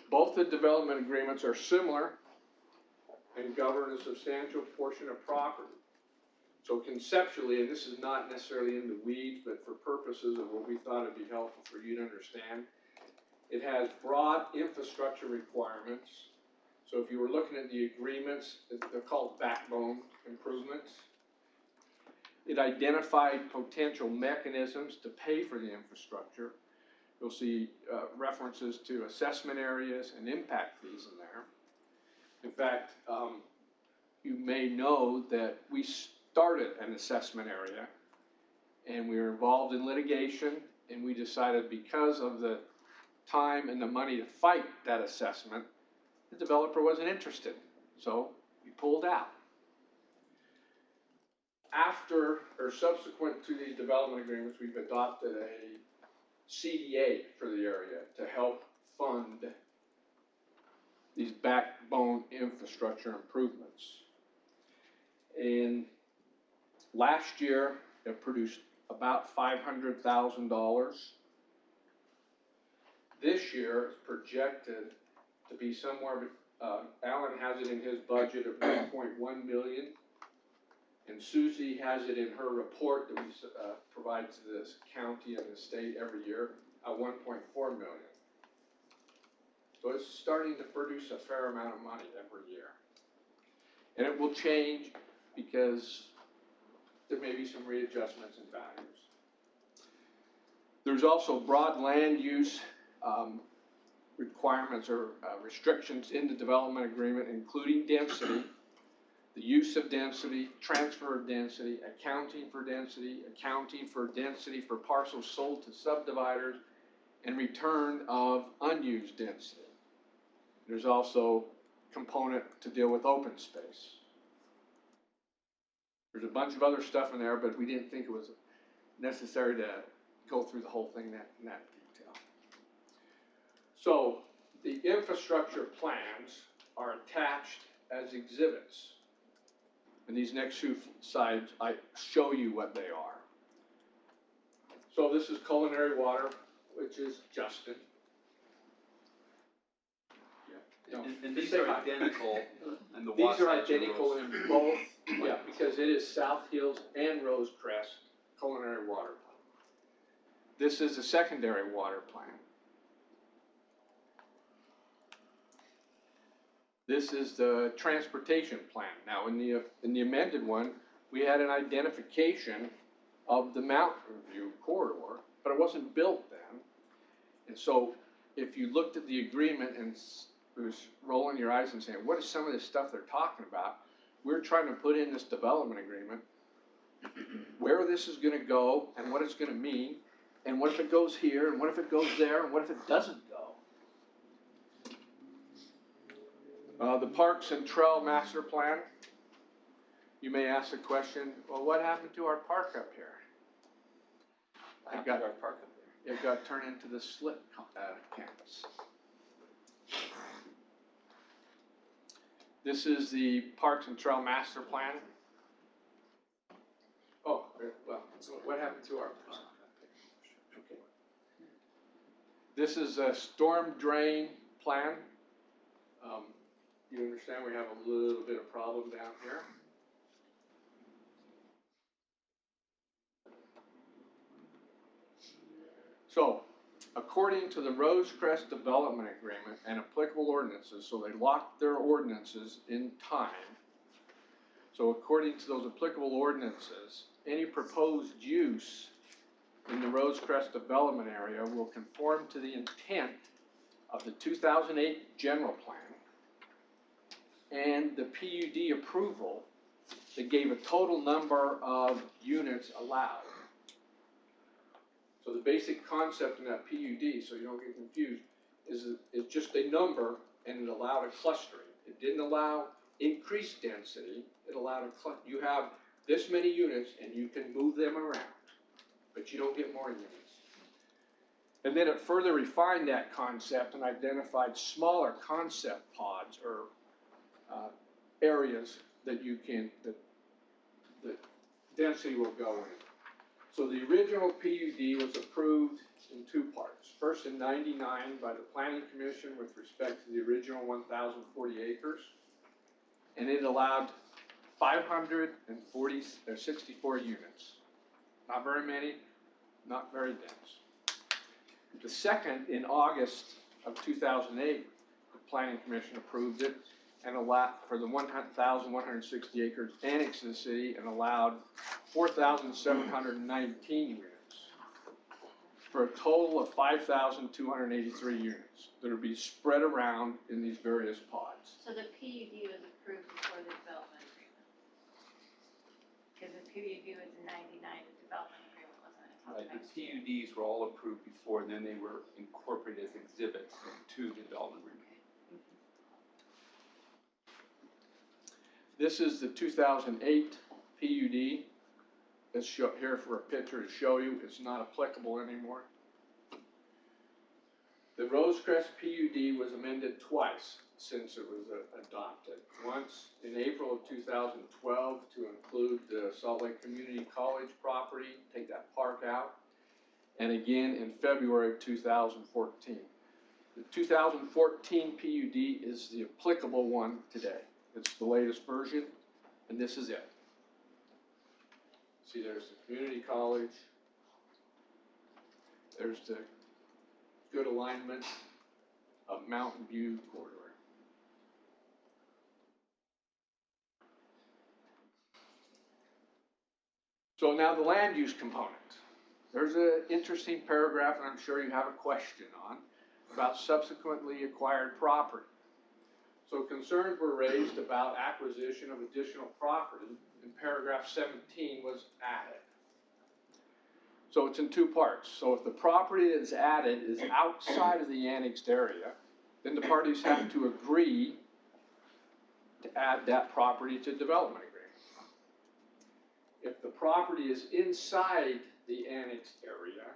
Both the development agreements are similar and govern a substantial portion of property. So conceptually, and this is not necessarily in the weeds, but for purposes of what we thought it'd be helpful for you to understand, it has broad infrastructure requirements. So if you were looking at the agreements, they're called backbone improvements. It identified potential mechanisms to pay for the infrastructure. You'll see references to assessment areas and impact fees in there. In fact, you may know that we started an assessment area and we were involved in litigation, and we decided because of the time and the money to fight that assessment, the developer wasn't interested, so we pulled out. After or subsequent to these development agreements, we've adopted a CDA for the area to help fund these backbone infrastructure improvements. And last year, it produced about $500,000. This year, it's projected to be somewhere, Alan has it in his budget of 1.1 million. And Susie has it in her report that we provide to this county and the state every year at 1.4 million. So it's starting to produce a fair amount of money every year. And it will change because there may be some readjustments in values. There's also broad land use requirements or restrictions in the development agreement, including density, the use of density, transfer of density, accounting for density for parcels sold to subdividers, and return of unused density. There's also a component to deal with open space. There's a bunch of other stuff in there, but we didn't think it was necessary to go through the whole thing in that detail. So the infrastructure plans are attached as exhibits. And these next two slides, I show you what they are. So this is Culinary Water, which is Justin. Yeah. And these are identical in the These Wasatch are and identical Rose. in both, yeah, because it is South Hills and Rosecrest Culinary Water Plant. This is a secondary water plant. This is the transportation plan. Now, in the amended one, we had an identification of the Mountain View corridor, but it wasn't built then. And so, if you looked at the agreement and was rolling your eyes and saying, what is some of this stuff they're talking about? We're trying to put in this development agreement where this is going to go and what it's going to mean, and what if it goes here, and what if it goes there, and what if it doesn't go? The Parks and Trail Master Plan. You may ask the question, well, what happened to our park up here? It got turned into the slip campus. This is the Parks and Trail Master Plan. Oh, well, so what happened to our park? Okay. This is a storm drain plan. You understand we have a little bit of problem down here. So, according to the Rosecrest Development Agreement and applicable ordinances, so they locked their ordinances in time. So according to those applicable ordinances, any proposed use in the Rosecrest development area will conform to the intent of the 2008 general plan and the PUD approval that gave a total number of units allowed. So the basic concept in that PUD, so you don't get confused, is it's just a number and it allowed a clustering. It didn't allow increased density, it allowed a cluster. You have this many units and you can move them around, but you don't get more units. And then it further refined that concept and identified smaller concept pods or areas that you can, that density will go in. So the original PUD was approved in two parts. First in '99 by the Planning Commission with respect to the original 1,040 acres. And it allowed 564 units. Not very many, not very dense. The second, in August of 2008, the Planning Commission approved it and allowed for the 1,160 acres annexed to the city and allowed 4,719 units. for a total of 5,283 units that will be spread around in these various pods. So the PUD was approved before the development agreement? Cause the PUD was in 99, the development agreement wasn't until Right, next the year. PUDs were all approved before, and then they were incorporated as exhibits to the development agreement. This is the 2008 PUD. It's here for a picture to show you it's not applicable anymore. The Rosecrest PUD was amended twice since it was adopted. Once in April of 2012 to include the Salt Lake Community College property, take that park out, and again in February of 2014. The 2014 PUD is the applicable one today. It's the latest version, and this is it. See, there's the community college. There's the good alignment of Mountain View corridor. So now the land use component. There's an interesting paragraph, and I'm sure you have a question on, about subsequently acquired property. So concerns were raised about acquisition of additional property, and paragraph 17 was added. So it's in two parts. So if the property that is added is outside of the annexed area, then the parties have to agree to add that property to development agreement. If the property is inside the annexed area,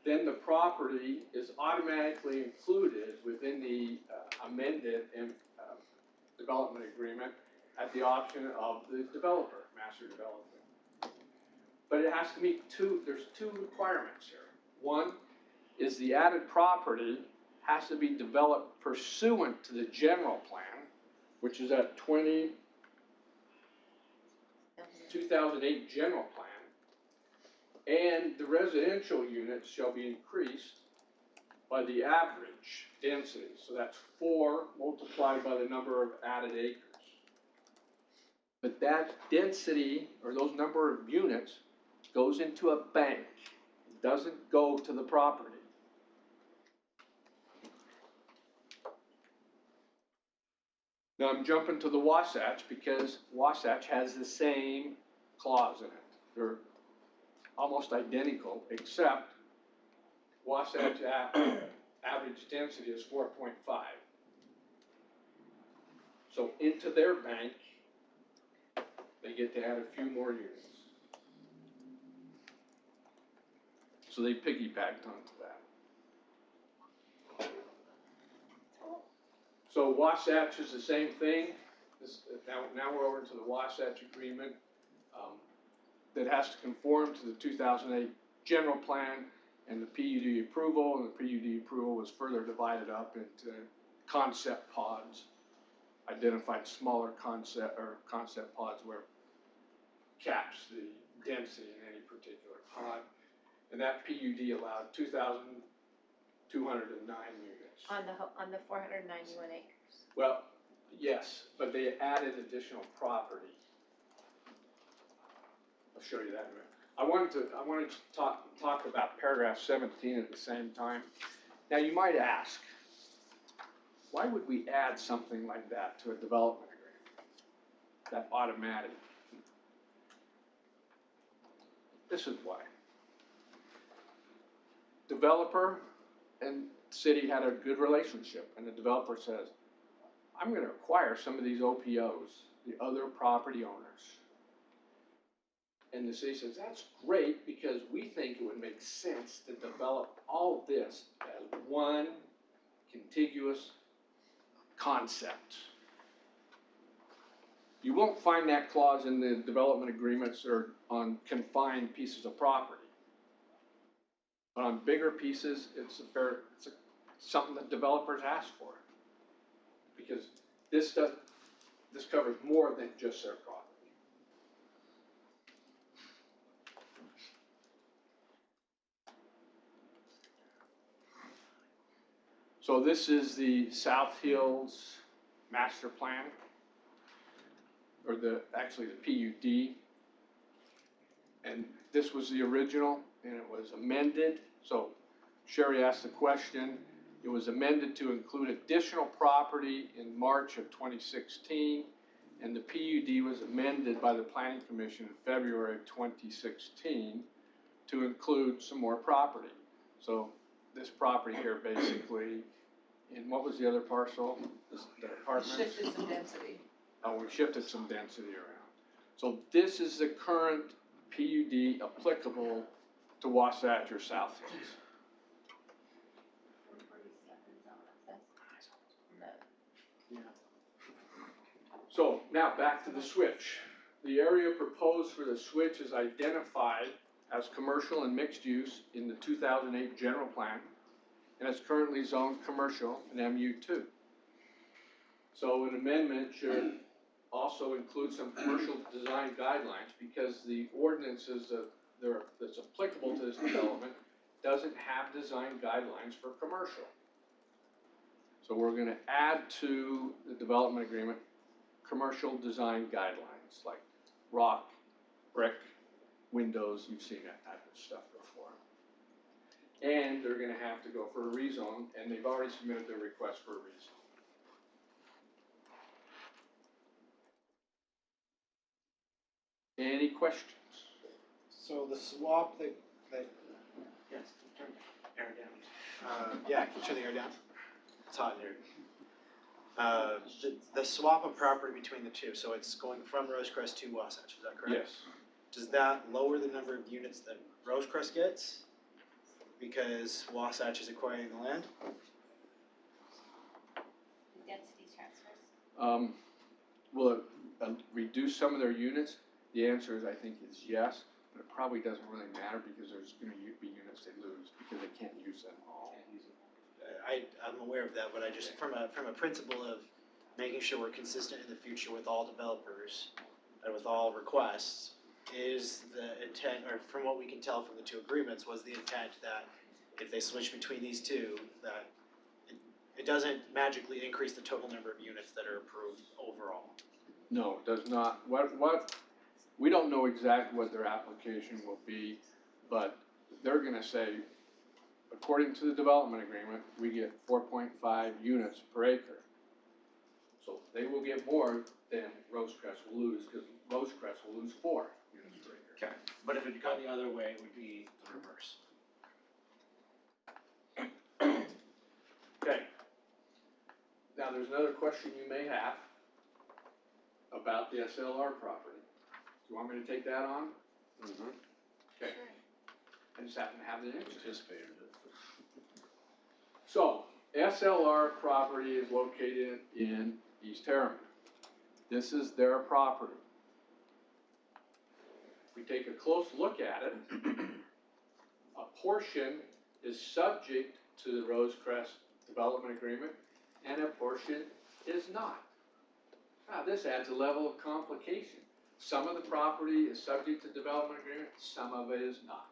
then the property is automatically included within the amended development agreement at the option of the developer, master developer. But it has to meet there's two requirements here. One is the added property has to be developed pursuant to the general plan, which is that 2008 general plan. And the residential units shall be increased by the average density. So that's 4 multiplied by the number of added acres. But that density, or those number of units, goes into a bank. It doesn't go to the property. Now I'm jumping to the Wasatch because Wasatch has the same clause in it. They're almost identical, except Wasatch average density is 4.5. So into their bank, they get to add a few more units. So they piggybacked onto that. So Wasatch is the same thing. Now we're over to the Wasatch agreement. That has to conform to the 2008 general plan and the PUD approval, and the PUD approval was further divided up into concept pods, identified smaller concept pods where caps the density in any particular pod, and that PUD allowed 2,209 units. On the 491 acres. Well, yes, but they added additional property. I'll show you that in a minute. I wanted to talk about paragraph 17 at the same time. Now you might ask, why would we add something like that to a development agreement? That automatic. This is why. Developer and city had a good relationship, and the developer says, I'm going to acquire some of these OPOs, the other property owners. And the city says, that's great because we think it would make sense to develop all of this as one contiguous concept. You won't find that clause in the development agreements or on confined pieces of property. But on bigger pieces, it's something that developers ask for. Because this covers more than just their property. So this is the South Hills master plan, or actually the PUD. And this was the original and it was amended, so Sherry asked the question. It was amended to include additional property in March of 2016, and the PUD was amended by the Planning Commission in February of 2016 to include some more property. So this property here basically, and what was the other parcel? The apartments? Shifted some density. Oh, we shifted some density around. So this is the current PUD applicable to Wasatch or South Hills. So now back to the switch. The area proposed for the switch is identified as commercial and mixed use in the 2008 general plan, and it's currently zoned commercial in MU2. So an amendment should also include some commercial design guidelines, because the ordinances that's applicable to this development doesn't have design guidelines for commercial. So we're gonna add to the development agreement commercial design guidelines, like rock, brick, windows, you've seen that type of stuff before. And they're gonna have to go for a rezone, and they've already submitted their request for a rezone. Any questions? So the swap that, yes, turn the air down. Yeah, can you turn the air down? It's hot in here. The swap of property between the two, so it's going from Rosecrest to Wasatch, is that correct? Yes. Does that lower the number of units that Rosecrest gets? Because Wasatch is acquiring the land? Density transfers. Will it reduce some of their units? The answer is, I think, is yes, but it probably doesn't really matter, because there's gonna be units they lose, because they can't use them all. I'm aware of that, but I just, from a principle of making sure we're consistent in the future with all developers and with all requests, is the intent, or from what we can tell from the two agreements, was the intent that if they switch between these two, that it doesn't magically increase the total number of units that are approved overall. No, it does not. We don't know exactly what their application will be, but they're gonna say, according to the development agreement, we get 4.5 units per acre. So they will get more than Rosecrest will lose, because Rosecrest will lose 4 units per acre. Okay. But if it had gone the other way, it would be the reverse. Okay. Now, there's another question you may have about the SLR property. Do you want me to take that on? Mm-hmm. Okay. I just happen to have the answer. Anticipated it. So, SLR property is located in East Harriman. This is their property. If we take a close look at it, a portion is subject to the Rosecrest Development Agreement, and a portion is not. Now, this adds a level of complication. Some of the property is subject to development agreement, some of it is not.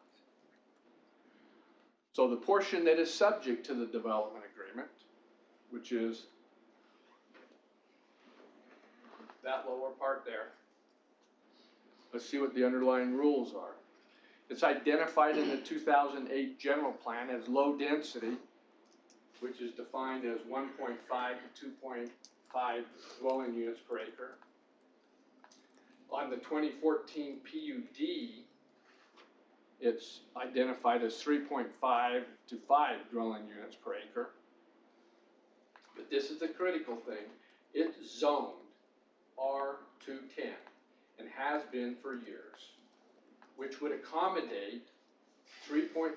So the portion that is subject to the development agreement, which is that lower part there, let's see what the underlying rules are. It's identified in the 2008 general plan as low density, which is defined as 1.5 to 2.5 dwelling units per acre. On the 2014 PUD, it's identified as 3.5 to 5 dwelling units per acre. But this is the critical thing. It's zoned R210 and has been for years, which would accommodate 3.5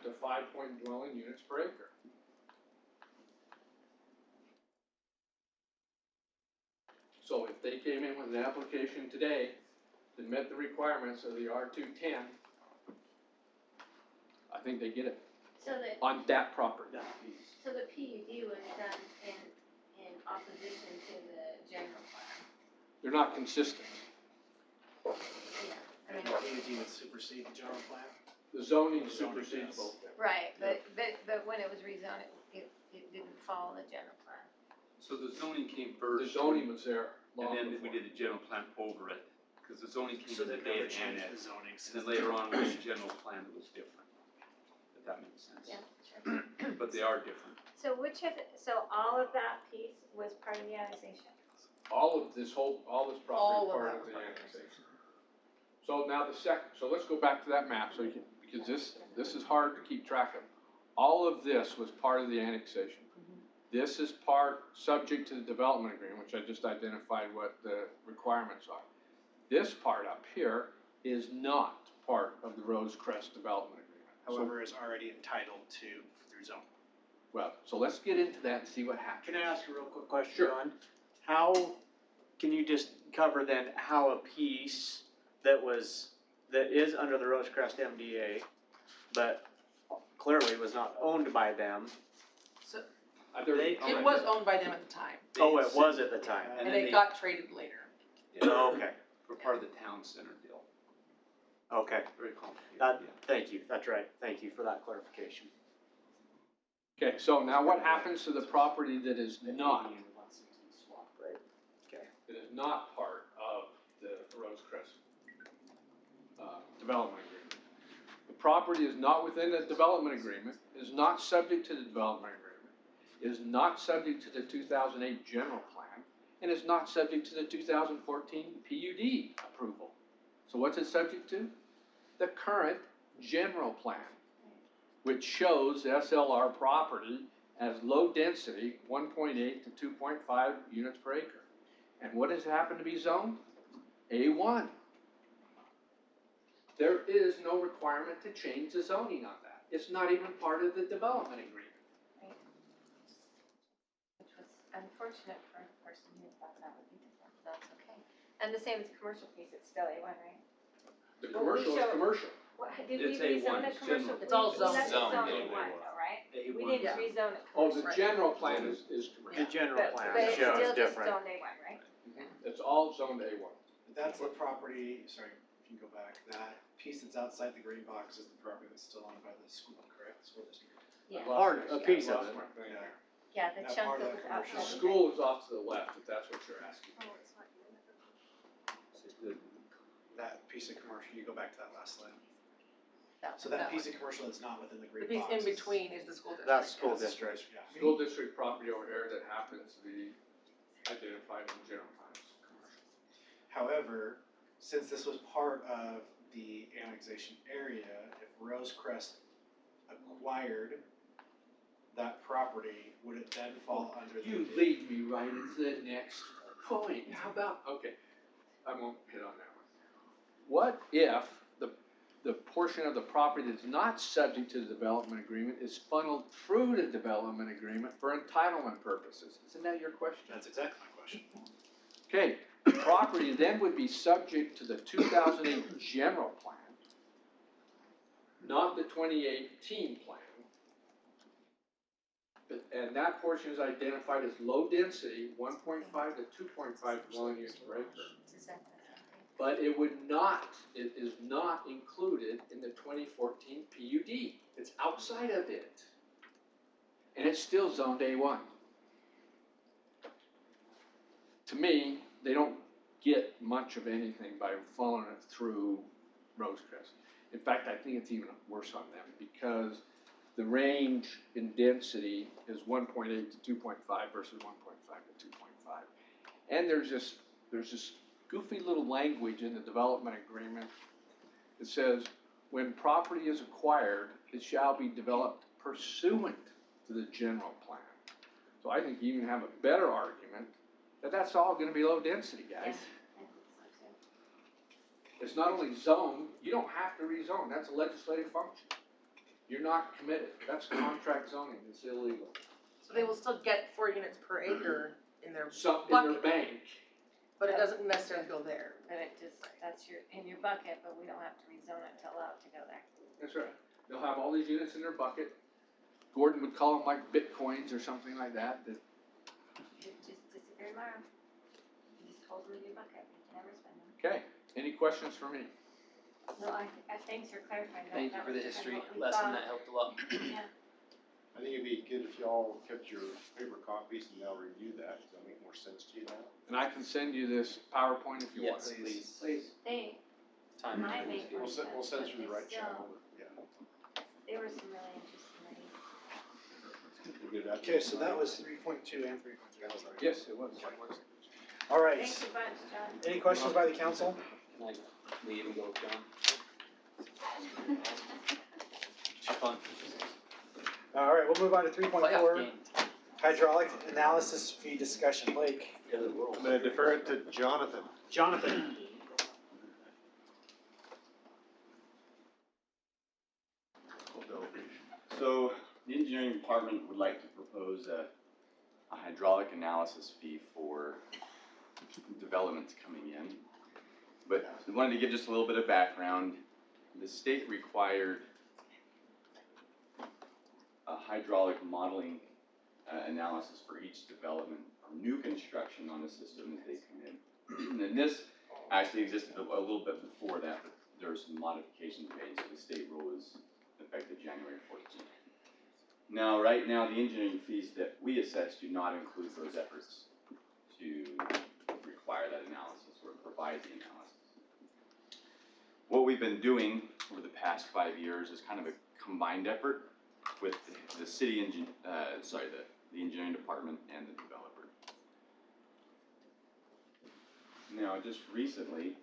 to 5 dwelling units per acre. So if they came in with an application today that met the requirements of the R210, I think they get it So the, on that property. so the PUD was done in opposition to the general plan. They're not consistent. Yeah. I mean, the PUD would supersede the general plan? The zoning The zoning supersedes does. both. Right, but when it was rezoned, it didn't follow the general plan. So the zoning came The first. zoning was there And long then we before. did the general plan over it, because because the zoning came So in the they've day never of changed the annex. zoning And since. then later on, with the general plan, it was different, if that makes sense. Yeah, sure. But they are different. So so all of that piece was part of the annexation? All this property is part of the annexation. So now so let's go back to that map, so you can, because this is hard to keep track of. All of this was part of the annexation. This is subject to the development agreement, which I just identified what the requirements are. This part up here is not part of the Rosecrest development agreement. However, is already entitled to through zoning. Well, so let's get into that and see what happens. Can I ask a real quick question, Sure. John? How, can you just cover then how a piece that is under the Rosecrest MDA, but clearly was not owned by them? It was owned by them at the time, Oh, it was at the time. and it got traded later. Oh, okay, We're part of the town center deal. okay. Very complicated. That, thank you, that's right. Thank you for that clarification. Okay, so now what happens to the property that is not? It is not part of the Rosecrest development agreement. The property is not within the development agreement, is not subject to the development agreement, is not subject to the 2008 general plan, and is not subject to the 2014 PUD approval. So what's it subject to? The current general plan, which shows SLR property as low density, 1.8 to 2.5 units per acre. And what does it happen to be zoned? A1. There is no requirement to change the zoning on that. It's not even part of the development agreement. Which was unfortunate for a person who thought that would be different, but that's okay. And the same as the commercial piece, it's still A1, right? The Well, we commercial is show- commercial. What, did we It's A1, rezone a it's commercial? general. It's all We zoned. left it Zoned zoned A1. A1 though, right? We A1. didn't Yeah. rezone it Oh, commercial. the general plan is commercial. The general But plan it's shows still just different. zoned A1, right? It's all zoned A1. That's the property, sorry, if you can go back, that piece that's outside the green box is the property that's still owned by the school, correct? School district. Yeah. Part, a piece of it. Yeah, the That chunk part of that was that commercial The outside. school is off to the left, if that's what you're asking. That piece of commercial, you go back to that last slide. That So one. that piece of commercial that's not within the The green piece box. in between is the school district. That's school That's the district. Yeah. School district property over here that happens to be identified in general plans, commercial. However, since this was part of the annexation area, if Rosecrest acquired that property, would it then fall under the? You lead me right into the next point. How about, okay, I won't hit on that one. What if the portion of the property that's not subject to the development agreement is funneled through the development agreement for entitlement purposes? Isn't that your question? That's exactly my question. Okay, the property then would be subject to the 2008 general plan, not the 2018 plan. And that portion is identified as low density, 1.5 to 2.5 dwelling units per acre. But it is not included in the 2014 PUD. It's outside of it. And it's still zoned A1. To me, they don't get much of anything by following it through Rosecrest. In fact, I think it's even worse on them because the range in density is 1.8 to 2.5 versus 1.5 to 2.5. And there's this goofy little language in the development agreement that says, when property is acquired, it shall be developed pursuant to the general plan. So I think you even have a better argument that that's all gonna be low density, guys. It's not only zoned, you don't have to rezone, that's a legislative function. You're not committed, that's contract zoning, it's illegal. So they will still get 4 units per acre in their So, in their bucket, bank, but it doesn't necessarily go there. But it just, that's in your bucket, but we don't have to rezone it to allow it to go there. that's right, they'll have all these units in their bucket. Gordon would call them like bitcoins or something like that, It just disappear tomorrow. You just hold them in your bucket, you can never spend them. Okay, any questions for me? No, thanks for clarifying that. Thank you That for the was kind of history what we lesson, thought. that helped a lot. Yeah. I think it'd be good if y'all kept your paper copies and now review that, does that make more sense to you now? And I can send you this PowerPoint if you want. Yes, please. Please. They, Time. my big We'll send, we'll send through the right Still. channel, yeah. there were some really interesting reads. We'll get it out to Okay, you so that tonight. was 3.2 and 3.3. Yes, it was. All right. Thanks a bunch, John. Any questions by the council? Can I leave and go, John? Fun. All right, we'll move on to Playoff 3.4, game. hydraulic analysis fee discussion. Blake. I'm gonna defer it to Jonathan. Jonathan. So, the engineering department would like to propose a hydraulic analysis fee for developments coming in. But I wanted to give just a little bit of background. The state required a hydraulic modeling analysis for each development or new construction on the system as they come in. And this actually existed a little bit before that, but there were some modifications made, so the state rule is effective January 14th. Now, right now, the engineering fees that we assess do not include those efforts to require that analysis or provide the analysis. What we've been doing over the past 5 years is kind of a combined effort with the city the engineering department and the developer. Now, just recently,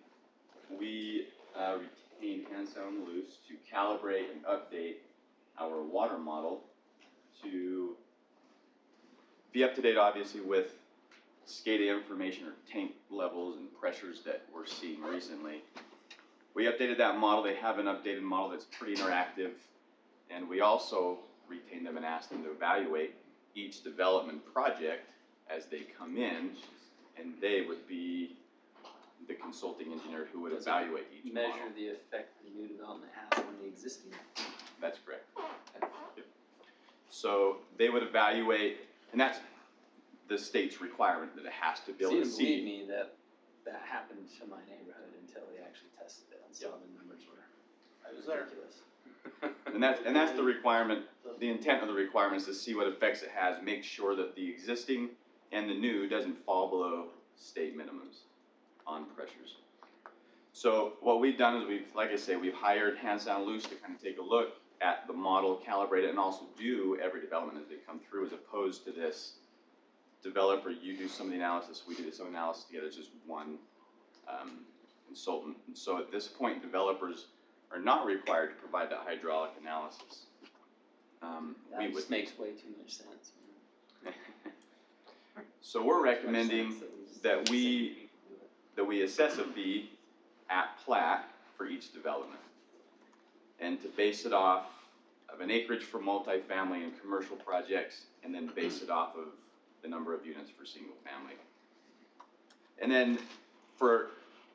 we retained Hansound Luce to calibrate and update our water model to be up to date, obviously, with SCADA information or tank levels and pressures that we're seeing recently. We updated that model. They have an updated model that's pretty interactive, and we also retained them and asked them to evaluate each development project as they come in, and they would be the consulting engineer who would evaluate each model. Measure the effect the new development has on the existing. That's correct. Yep. So they would evaluate, and that's the state's requirement that it has to be able to See, see. believe me, that happened to my neighborhood until they actually tested it and saw the numbers were ridiculous. And that's the requirement, the intent of the requirement is to see what effects it has, make sure that the existing and the new doesn't fall below state minimums on pressures. So what we've done is like I say, we've hired Hansound Luce to kind of take a look at the model, calibrate it, and also do every development as they come through, as opposed to this developer, you do some of the analysis, we do some analysis together, it's just one consultant. And so at this point, developers are not required to provide that hydraulic analysis. That just makes way too much sense. So we're recommending that we assess a fee at plat for each development, and to base it off of an acreage for multifamily and commercial projects, and then base it off of the number of units for single family. And then for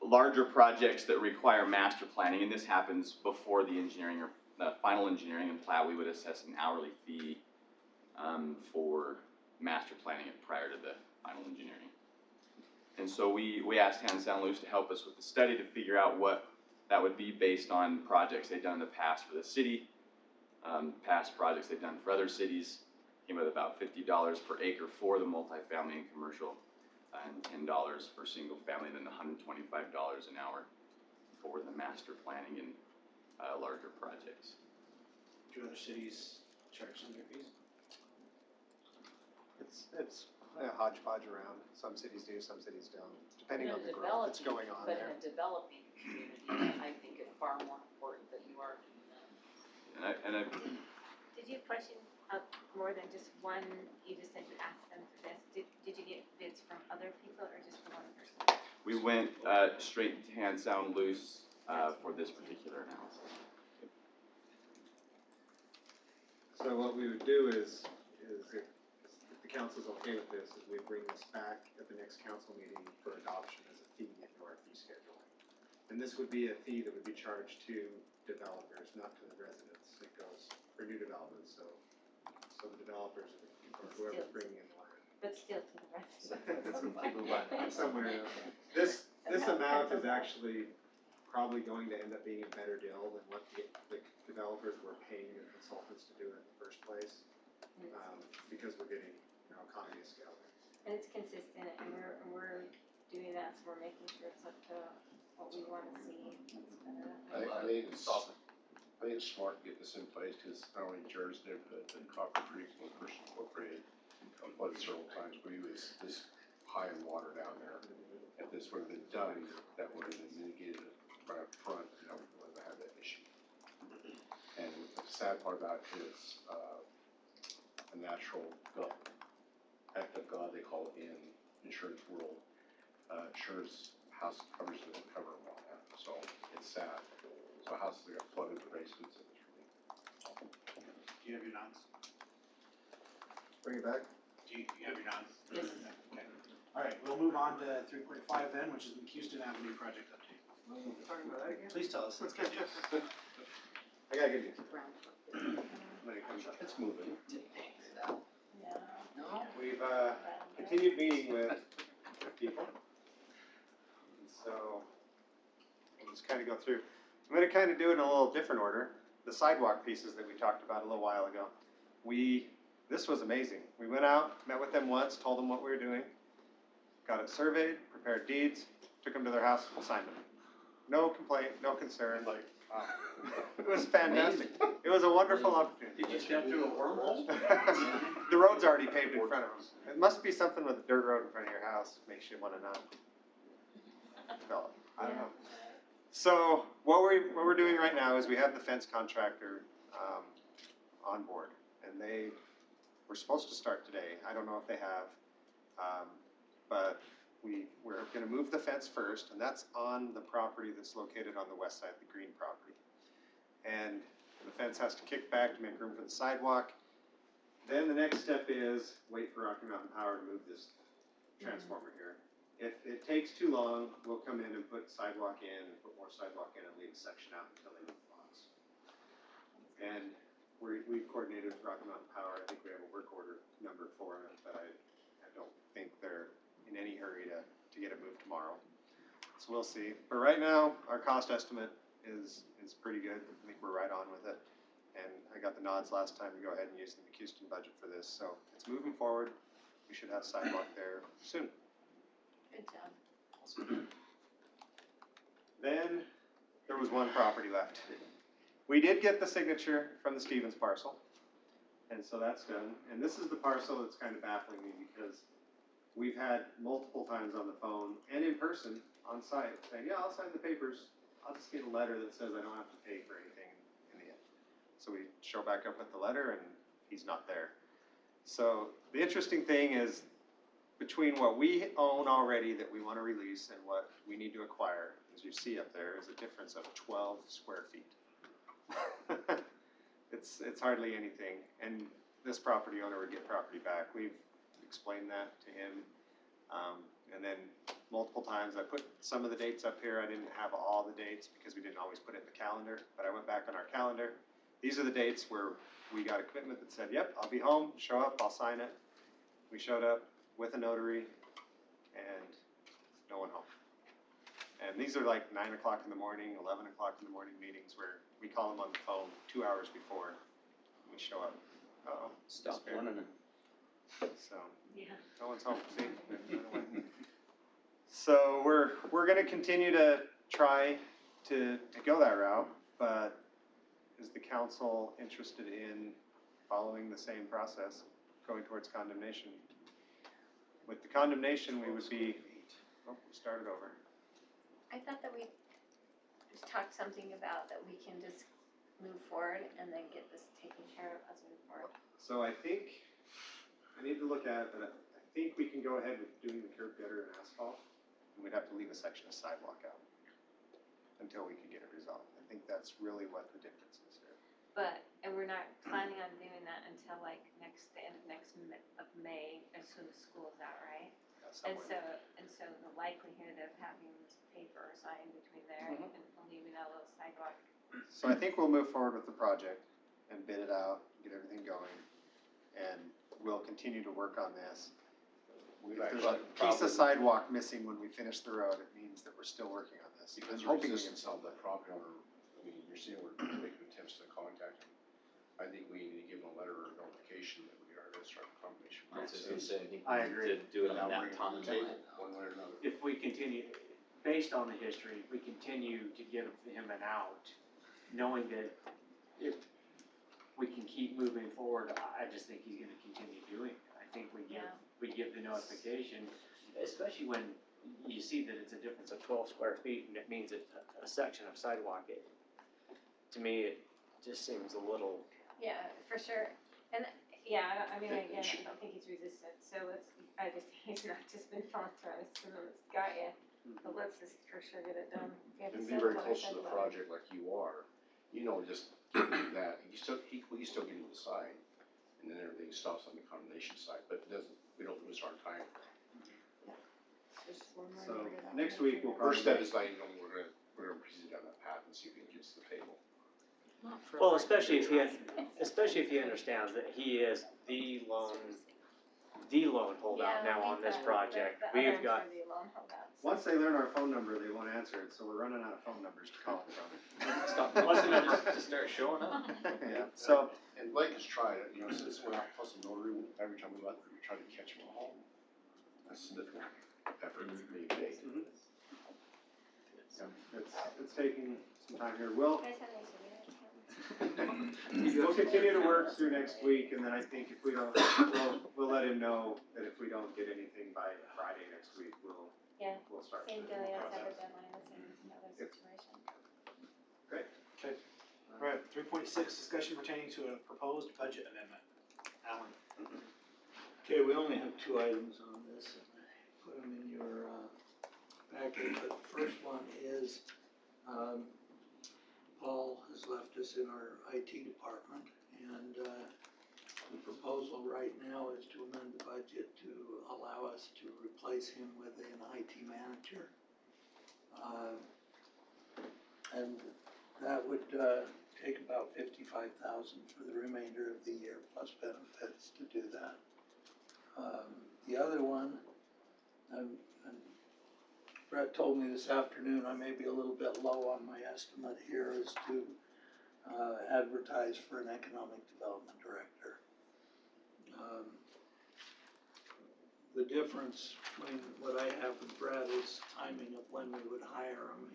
larger projects that require master planning, and this happens before the engineering or the final engineering and plat, we would assess an hourly fee for master planning it prior to the final engineering. And so we asked Hansound Luce to help us with the study to figure out what that would be based on projects they've done in the past for the city, past projects they've done for other cities. Came with about $50 per acre for the multifamily and commercial, and $10 for single family, and then $125 an hour for the master planning and larger projects. Do other cities charge some of their fees? It's a hodgepodge around. Some cities do, some cities don't, depending on the growth that's going on But there. in a developing community, I think it's far more important that you are doing that. And I Did you question more than just one, you just said you asked them for this, did you get bids from other people or just from one person? we went straight to Hansound Luce for this particular analysis. So what we would do is if the council's okay with this, is we bring this back at the next council meeting for adoption as a fee into our fee schedule. And this would be a fee that would be charged to developers, not to the residents. It goes for new developments, so the developers or whoever's bringing in the land. But still to the rest. Somewhere else. This amount is actually probably going to end up being a better deal than what the developers were paying the consultants to do it in the first place. because we're getting, economy of scale. And it's consistent, and we're doing that, so we're making sure it's up to what we wanna see. I think it's smart to get this in place, cause not only Jared's neighborhood, but Copper Creek, when first incorporated, flooded several times, we was this high in water down there. If this would have been done, that would have been mitigated right up front, and we wouldn't have had that issue. And the sad part about it is, a natural act of God, they call it in insurance world. Insurance house covers doesn't cover them all that, so it's sad. So houses that got flooded in the basements, and it's really. Do you have your notes? Bring it back. Do you have your notes? Yes. Okay. All right, we'll move on to 3.5 then, which is the Houston Avenue project update. Talking about that again? Please tell us. Let's get you. I gotta get you. When it comes up. It's moving. We've, continued meeting with people. And so, we'll just kinda go through. I'm gonna kinda do it in a little different order. The sidewalk pieces that we talked about a little while ago. This was amazing. We went out, met with them once, told them what we were doing, got it surveyed, prepared deeds, took them to their house, signed them. No complaint, no concern, like, wow. It was fantastic. It was a wonderful opportunity. Did you step through a wormhole? The road's already paved in front of them. It must be something with a dirt road in front of your house, makes you wanna not develop. I don't know. So, what we're doing right now is we have the fence contractor, on board, and they were supposed to start today. I don't know if they have, but we're gonna move the fence first, and that's on the property that's located on the west side, the green property. And the fence has to kick back to make room for the sidewalk. Then the next step is wait for Rocky Mountain Power to move this transformer here. If it takes too long, we'll come in and put sidewalk in and put more sidewalk in and leave a section out until they move the box. And we've coordinated with Rocky Mountain Power. I think we have a work order number for it, but I don't think they're in any hurry to get it moved tomorrow. So we'll see. But right now, our cost estimate is pretty good. I think we're right on with it. And I got the nods last time to go ahead and use the McHouston budget for this. So it's moving forward. We should have sidewalk there soon. Good job. Then there was one property left. We did get the signature from the Stevens parcel, and so that's done. And this is the parcel that's kind of baffling me because we've had multiple times on the phone and in person on site saying, yeah, I'll sign the papers. I'll just get a letter that says I don't have to pay for anything in the end. So we show back up with the letter and he's not there. So the interesting thing is between what we own already that we want to release and what we need to acquire, as you see up there, is a difference of 12 square feet. It's hardly anything, and this property owner would get property back. We've explained that to him, and then multiple times I put some of the dates up here. I didn't have all the dates because we didn't always put it in the calendar, but I went back on our calendar. These are the dates where we got a commitment that said, yep, I'll be home, show up, I'll sign it. We showed up with a notary, and no one home. And these are like 9 o'clock in the morning, 11 o'clock in the morning meetings where we call them on the phone 2 hours before we show up. Uh-oh. Stop despair. running. So, Yeah. no one's home, see? So we're gonna continue to try to go that route, but is the council interested in following the same process, going towards condemnation? With the condemnation, we would be, we started over. I thought that we just talked something about that we can just move forward and then get this taken care of as we move forward. So I think, I need to look at it, but I think we can go ahead with doing the curb gutter and asphalt, and we'd have to leave a section of sidewalk out until we can get it resolved. I think that's really what the difference is here. But, and we're not planning on doing that until like the end of May, as soon as school's out, right? And so the likelihood of having paper signed between there and leaving out those sidewalk. So I think we'll move forward with the project and bid it out, get everything going, and we'll continue to work on this. If there's a piece of sidewalk missing when we finish the road, it means that we're still working on this. Because I'm the hoping we can resistance of the property owner, I mean, you're seeing we're making attempts to contact him. I I think we need to give them a letter of notification that we are gonna start the combination I was just process. gonna say, I think I we agree. need to do it And on I'll that bring it to the timeline. table, one way or another. If we continue, based on the history, if we continue to give him an out, knowing that if we can keep moving forward, I just think he's gonna continue doing it. I think we give the notification, especially when you see that it's a difference of 12 square feet and it means it's a section of sidewalk. To me, it just seems a little. Yeah, for sure. And, yeah, I mean, again, I don't think he's resistant, so I just think he's not just been falling through his it's got you. But let's just for sure get it done. We have to And be send very what I close said to the about it. project like you are, you know, just getting that, you still getting the sign, and then everything stops on the condemnation side, but it doesn't, we don't lose our time. Just one more So, year to that next one. week we'll probably. First step is letting them, we're gonna proceed down that path and see if we can get to the table. Not for Well, like- especially if he understands that he is the lone holdout Yeah, now on we've this got- project. the We've others got, are the lone holdouts. Once they learn our phone number, they won't answer it, so we're running out of phone numbers to call from. Stop busting it, just start showing up. Yeah, so, And Blake has tried it, you know, since we're out plus a notary, every time we let them, we try to catch them all. That's significant effort being made. yeah, it's taking some time here. We'll, You guys have any we'll continue to work through next week, and then I think if we don't, we'll let him know that if we don't get anything by Friday next week, Yeah. we'll start. Same the deal, you have to process. have a deadline, the same as another Yep. situation. Great. Okay. Alright, 3.6, discussion pertaining to a proposed budget amendment. Alan? Okay, we only have two items on this, and I put them in your packet, but the first one is, Paul has left us in our IT department, and, the proposal right now is to amend the budget to allow us to replace him with an IT manager. And that would, take about 55,000 for the remainder of the year, plus benefits to do that. The other one, Brett told me this afternoon, I may be a little bit low on my estimate here, is to advertise for an economic development director. The difference between what I have with Brett is timing of when we would hire him.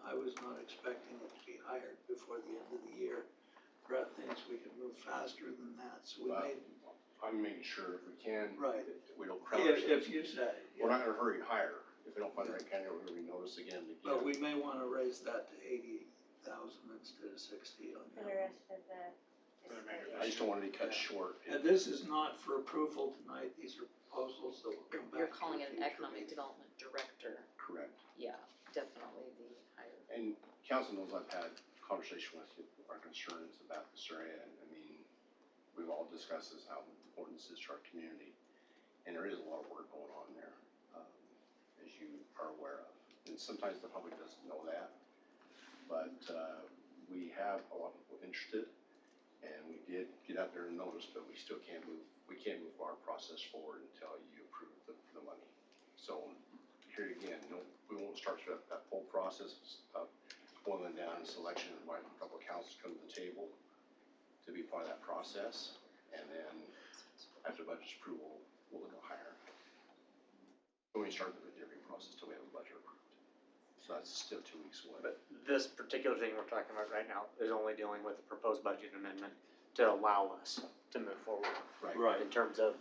I was not expecting it to be hired before the end of the year. Brett thinks we can move faster than that, so we Wow. made. I'm making sure if we can, Right. that we don't crowd If ourselves. you say, We're not in a hurry to hire, if we don't find the right candidate, we're gonna renotice again and again. but we may wanna raise that to 80,000 instead of 60 on For the that. rest of the. I just don't want to be cut short. And this is not for approval tonight, these are proposals that will come back. You're to a calling it an future economic meeting. development director, Correct. yeah, definitely the higher. And council knows I've had conversation with you, our concerns about this area, and I mean, we've all discussed this, how important this is to our community. And there is a lot of work going on there, as you are aware of. And sometimes the public doesn't know that, but, we have a lot of people interested. And we did get out there and notice, but we still can't move our process forward until you approve the money. So here again, we won't start that full process of boiling down and selection, and inviting a couple of councils come to the table to be part of that process. And then after budget approval, we'll look at hiring. When we start the interview process till we have a budget approved. So that's still 2 weeks away. but this particular thing we're talking about right now is only dealing with the proposed budget amendment to allow us to move forward. Right. In terms of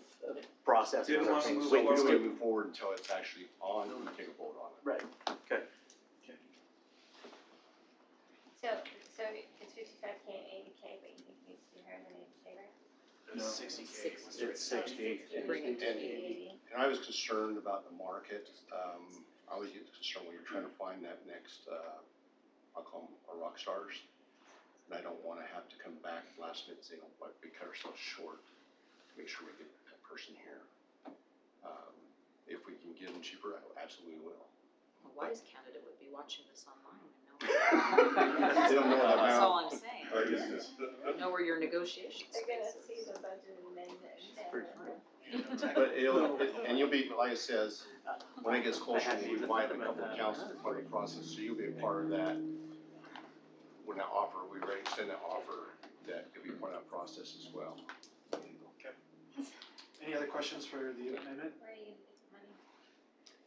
process and Didn't other wanna things. move We forward. can move forward until it's actually on, and we take a vote on it. Right, okay. So it's 55K and 80K, but you think it needs to be higher than 80K, right? It's 60K. It's 60. Bring it to And- 80. And I was concerned about the market, I always get concerned when you're trying to find that next, I'll call them our rock stars. And I don't wanna have to come back last minute and say, oh, but we cut ourselves short, make sure we get that person here. If we can get them cheaper, I absolutely will. A wise candidate would be watching this online and know. They don't know that That's now. all I'm saying. I guess it's- Know where your negotiation They're space gonna is. see the budget amendment But and you'll be, like it says, when it gets closer, we invite a couple of councils to part of the process, so you'll be a part of that. When that offer, we ready to send that offer that could be part of that process as well. Any other questions for the amendment? Where are you gonna get the money?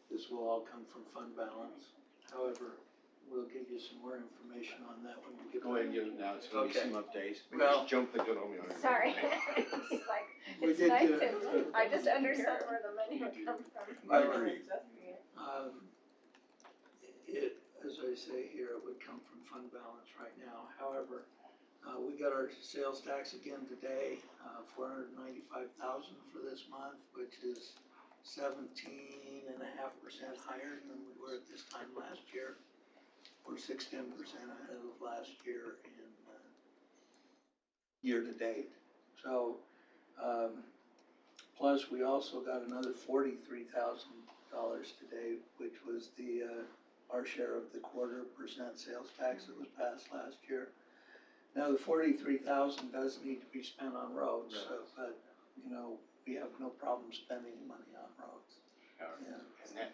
This will all come from fund balance. However, we'll give you some more information on that when we get. Go ahead and give it now, it's gonna be Okay. some updates. Maybe Well- just jump the gun on me on it. Sorry, it's like, We it's did nice get it. to, I just understand where the money would come from. I agree. It, as I say here, it would come from fund balance right now. However, we got our sales tax again today, 495,000 for this month, which is 17.5% higher than we were at this time last year. We're 10% ahead of last year in year to date. So, plus we also got another $43,000 today, which was the our share of the 0.25% sales tax that was passed last year. Now, the 43,000 does need to be spent on roads, so, but, you know, we have no problem spending money on roads. Yeah. And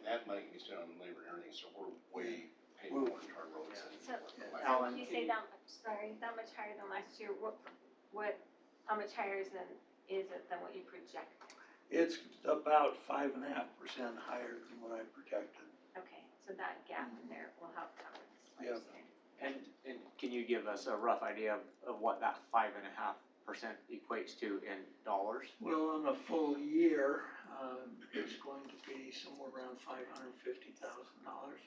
that money can be spent on labor and everything, so we're way paying more into our roads than. So, Alan, you say that much, sorry, that much higher than last year, how much higher is it than what you projected? It's about 5.5% higher than what I projected. Okay, so that gap in there will help cover this, what Yep. you're saying. And can you give us a rough idea of what that 5.5% equates to in dollars? Well, on a full year, it's going to be somewhere around $550,000.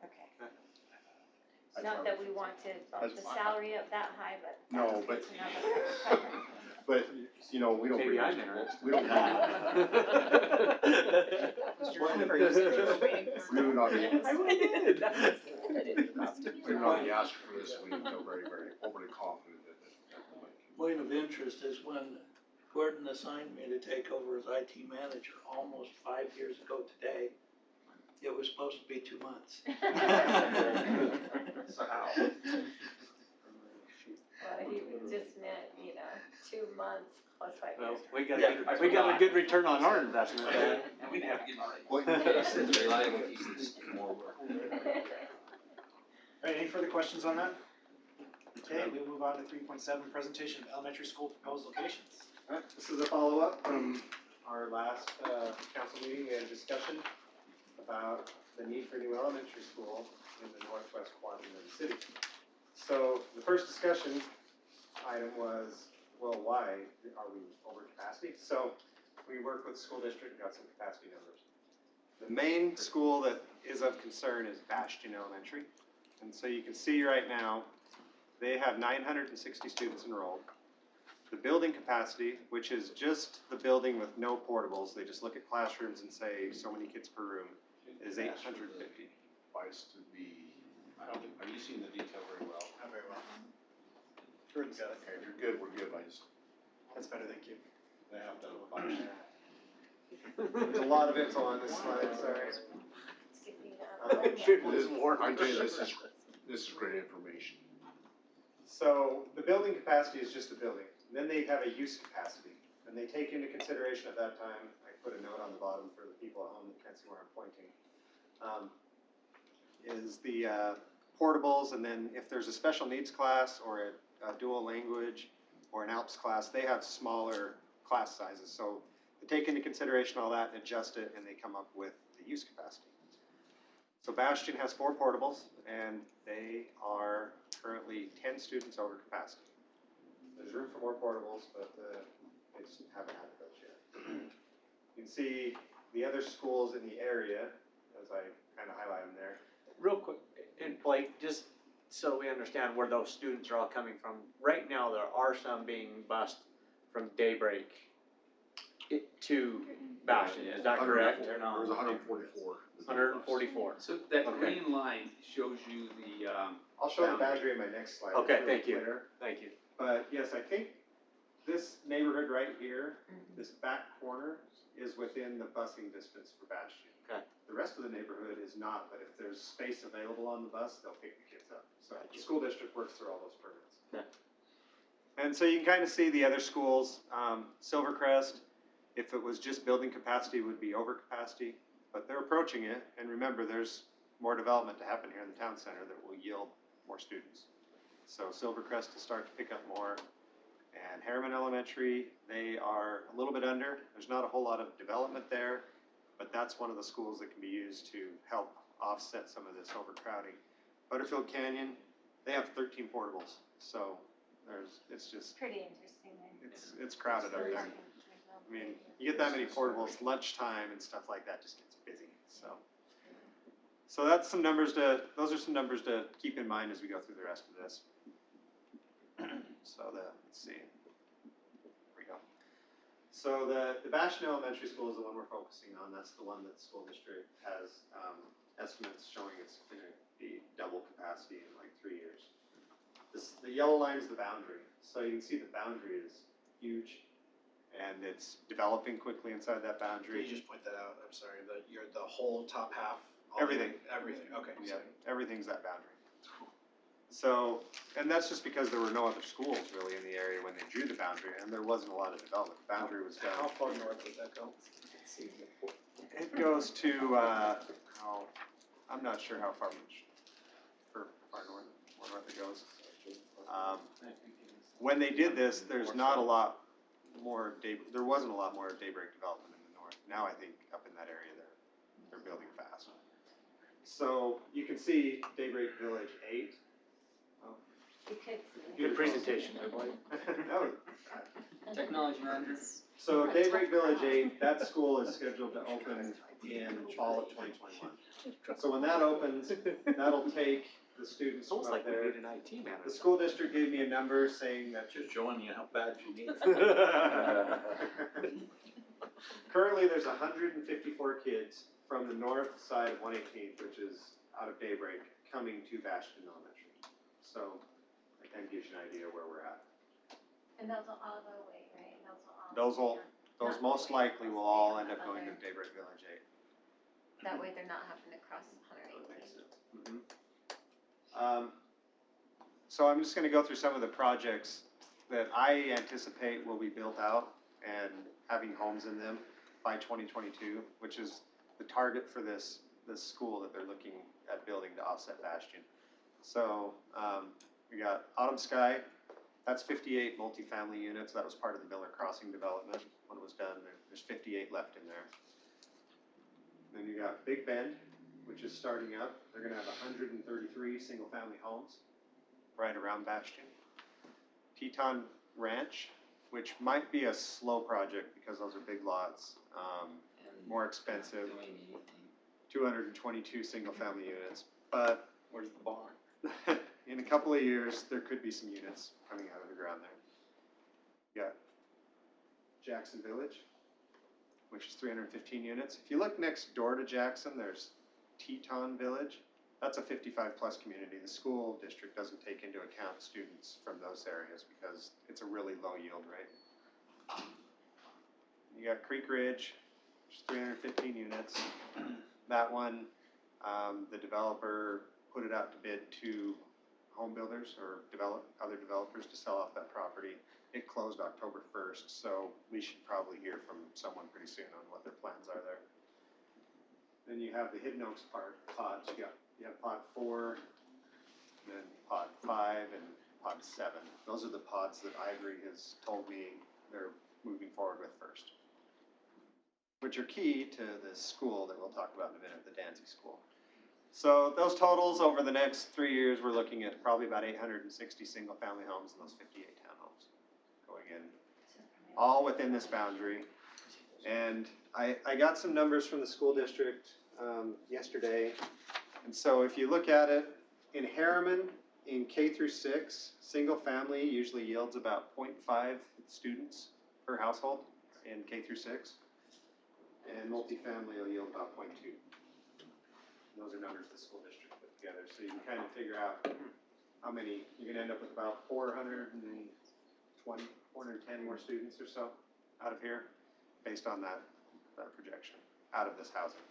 Okay. That's Not why that we- we want to bump That's the fine. salary up that high, but No, that's but- good to know that we're But, you know, we don't. Maybe bring I'm those- interested. We don't. We would not be. I did. We would not be asking for this, we feel very, very overly confident that the money can. Point of interest is when Gordon assigned me to take over as IT manager almost 5 years ago today, it was supposed to be 2 months. So how? Well, he just meant, 2 months plus 5 Well, years. we got a good return on our investment then. And we'd have to get our. What? It's reliable pieces, more work. Alright, any further questions on that? Okay, we'll move on to 3.7, presentation of elementary school proposed locations. Alright, this is a follow-up from our last, council meeting and discussion about the need for a new elementary school in the northwest quadrant of the city. So, the first discussion item was, well, why are we over capacity? So, we worked with the school district and got some capacity numbers. The main school that is of concern is Bastion Elementary. And so you can see right now, they have 960 students enrolled. The building capacity, which is just the building with no portables, they just look at classrooms and say so many kids per room, is 850. Advice to be, I don't think, are you seeing the detail very well? Not very well. Gordon's got it. Okay, if you're good, we're good, That's better, thank you. they have done a bunch. There's a lot of info on this slide, sorry. Skipping I tell you, this is great information. So the building capacity is just a building. Then they have a use capacity. And they take into consideration at that time, I put a note on the bottom for the people at home that can't see where I'm pointing, is the portables, and then if there's a special needs class or a dual language or an ALPS class, they have smaller class sizes. So they take into consideration all that and adjust it, and they come up with the use capacity. So Bastion has 4 portables, and they are currently 10 students over capacity. There's room for more portables, but they just haven't had those yet. You can see the other schools in the area, as I kind of highlight them there. Real quick, and Blake, just so we understand where those students are all coming from, right now there are some being bused from Daybreak to Bastion, is that correct? There was 144. 144. So that Okay. green line shows you the, I'll show the boundary in my next slide. Okay, It's really thank you. clear. Thank you. But yes, I think this neighborhood right here, this back corner, is within the busing distance for Bastion. Okay. The rest of the neighborhood is not, but if there's space available on the bus, they'll pick the kids up. So the school district works through all those permits. Okay. And so you can kind of see the other schools, Silvercrest, if it was just building capacity, would be over capacity, but they're approaching it. And remember, there's more development to happen here in the town center that will yield more students. So Silvercrest will start to pick up more. And Harriman Elementary, they are a little bit under. There's not a whole lot of development there, but that's one of the schools that can be used to help offset some of this overcrowding. Butterfield Canyon, they have 13 portables, so it's just, Pretty interesting then. it's crowded up there. I mean, you get that many portables, lunchtime and stuff like that just gets busy, so. So those are some numbers to keep in mind as we go through the rest of this. So let's see. There we go. So the Bastion Elementary School is the one we're focusing on. That's the one that the school district has, estimates showing it's gonna be double capacity in like 3 years. The yellow line is the boundary. So you can see the boundary is huge and it's developing quickly inside that boundary. Can you just point that out? I'm sorry, the whole top half? all the Everything. way- Everything, okay. Yeah, everything's that boundary. So, and that's just because there were no other schools really in the area when they drew the boundary, and there wasn't a lot of development. The boundary was done. How far north does that go? It goes to, I'm not sure how far north it goes. When they did this, there's not a lot more there wasn't a lot more daybreak development in the north. Now I think up in that area they're building fast. So you can see Daybreak Village 8. You could see. Good presentation, everybody. Technology manager. So Daybreak Village 8, that school is scheduled to open in fall of 2021. So when that opens, that'll take the students It's almost from like up we there. need an IT manager. The school district gave me a number saying that Just showing you how bad you need it. currently there's 154 kids from the north side of 118th, which is out of Daybreak, coming to Bastion Elementary. So that kind of gives you an idea where we're at. And those will all go away, right? Those will all. Those most likely will all end up going to Daybreak Village 8. That way they're not having to cross 118. So I'm just gonna go through some of the projects that I anticipate will be built out and having homes in them by 2022, which is the target for this school that they're looking at building to offset Bastion. So, we got Autumn Sky, that's 58 multifamily units. That was part of the Miller Crossing development when it was done. There's 58 left in there. Then you got Big Bend, which is starting up. They're gonna have 133 single-family homes right around Bastion. Teton Ranch, which might be a slow project because those are big lots, more expensive, 222 single-family units. But Where's the barn? in a couple of years, there could be some units coming out of the ground there. You got Jackson Village, which is 315 units. If you look next door to Jackson, there's Teton Village. That's a 55-plus community. The school district doesn't take into account students from those areas because it's a really low yield rate. You got Creek Ridge, which is 315 units. That one, the developer put it out to bid to home builders or other developers to sell off that property. It closed October 1st, so we should probably hear from someone pretty soon on what their plans are there. Then you have the Hidden Oaks pods. You have pod 4, then pod 5, and pod 7. Those are the pods that Ivory has told me they're moving forward with first, which are key to this school that we'll talk about in a minute, the Danzy School. So those totals over the next 3 years, we're looking at probably about 860 single-family homes and those 58 townhomes going in, all within this boundary. And I got some numbers from the school district yesterday. And so if you look at it, in Harriman, in K through 6, single family usually yields about 0.5 students per household in K through 6. And multifamily will yield about 0.2. And those are numbers the school district put together. So you can kind of figure out how many, you're gonna end up with about 410 more students or so out of here, based on that projection, out of this housing.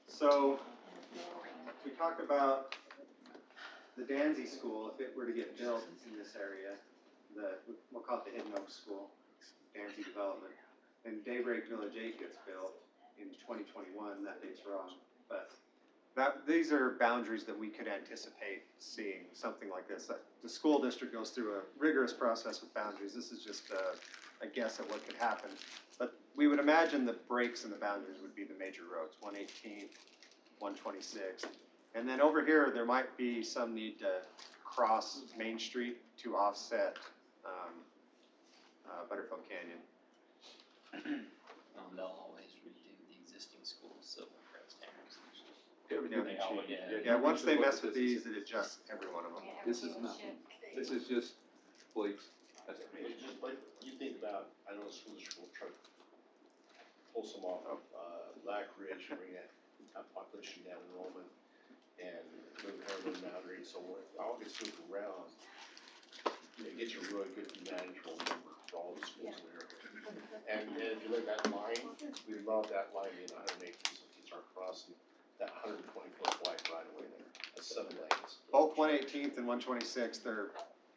So, we talked about the Danzy School, if it were to get built in this area, we'll call it the Hidden Oaks School, Danzy development, and Daybreak Village 8 gets built in 2021, that date's wrong, but these are boundaries that we could anticipate seeing something like this. The school district goes through a rigorous process with boundaries. This is just a guess at what could happen. But we would imagine the breaks in the boundaries would be the major roads, 118th, 126th. And then over here, there might be some need to cross Main Street to offset Butterfield Canyon. They'll always redo the existing schools, so intersection. Everything They they always- change. Yeah, once they mess with these, it adjusts every one of them. This is nothing. This is just Blake's estimation. It's just like, you think about, I know the school district will try to pull some off of, Lac Ridge, bring that population down, enrollment, and move Harriman boundary, so when all gets moved around, you know, get you a really good manageable number for all the schools in there. And if you look at that line, we love that line being 180, so kids aren't crossing that 120-foot wide right away there. That's 7 lanes. Both 118th and 126th, they're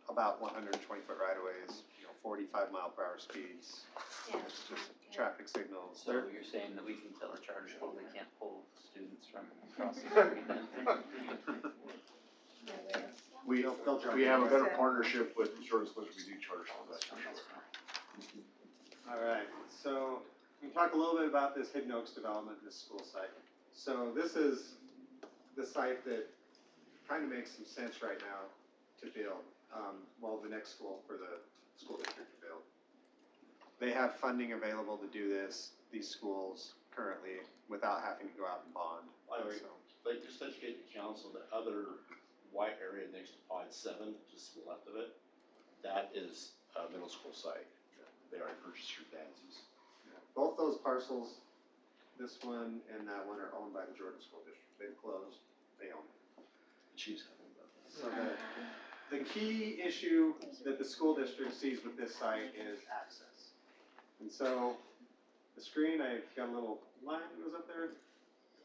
about 120-foot right-of-ways, 45-mile-per-hour speeds. It's just traffic signals. So you're saying that we can tell a charter school they can't pull students from across the street then? We have a better partnership with the charter schools, we do charter schools, that's for sure. All right, so we can talk a little bit about this Hidden Oaks development, this school site. So this is the site that kind of makes some sense right now to build, the next school for the school district to build. They have funding available to do this, these schools currently, without having to go out and bond. By the way, So, like, just educate the council, the other white area next to pod 7, just to the left of it, that is a middle school site. They already purchased your Dancy's. both those parcels, this one and that one, are owned by the Jordan School District. They've closed, they own it. Chief's having about that. So the key issue that the school district sees with this site is access. And so the screen, I've got a little line that goes up there.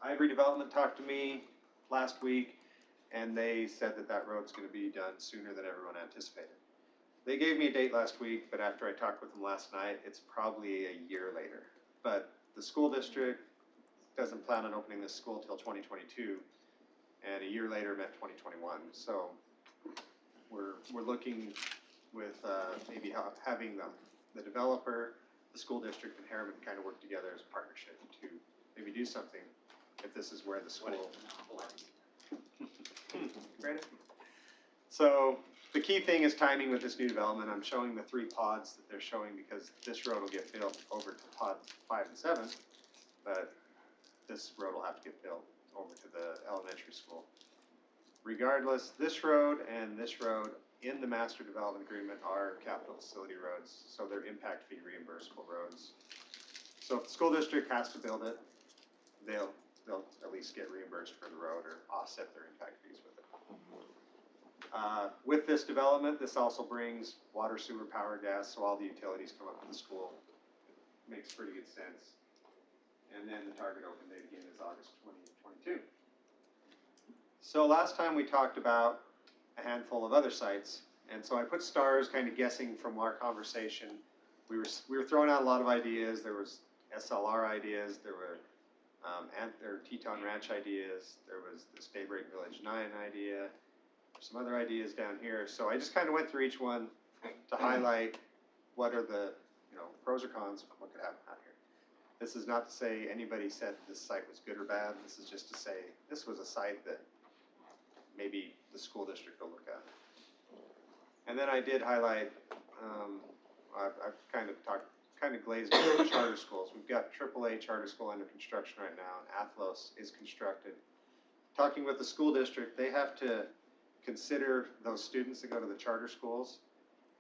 Ivory Development talked to me last week, and they said that that road's gonna be done sooner than everyone anticipated. They gave me a date last week, but after I talked with them last night, it's probably a year later. But the school district doesn't plan on opening this school till 2022, and a year later meant 2021. So we're looking with maybe having the developer, the school district, and Harriman kind of work together as a partnership to maybe do something if this is where the school. Ready? So the key thing is timing with this new development. I'm showing the 3 pods that they're showing because this road will get built over to pod 5 and 7, but this road will have to get built over to the elementary school. Regardless, this road and this road in the master development agreement are capital facility roads, so they're impact fee reimbursable roads. So if the school district has to build it, they'll at least get reimbursed for the road or offset their impact fees with it. With this development, this also brings water, sewer, power, gas, so all the utilities come up to the school. Makes pretty good sense. And then the target open date again is August 2022. So last time we talked about a handful of other sites, and so I put stars kind of guessing from our conversation. We were throwing out a lot of ideas. There was SLR ideas, there were Teton Ranch ideas, there was this Daybreak Village 9 idea, some other ideas down here. So I just kind of went through each one to highlight what are the pros or cons of what could happen out here. This is not to say anybody said this site was good or bad. This is just to say this was a site that maybe the school district will look at. And then I did highlight, I've kind of glazed over the charter schools. We've got AAA charter school under construction right now, and Athlos is constructed. Talking with the school district, they have to consider those students that go to the charter schools,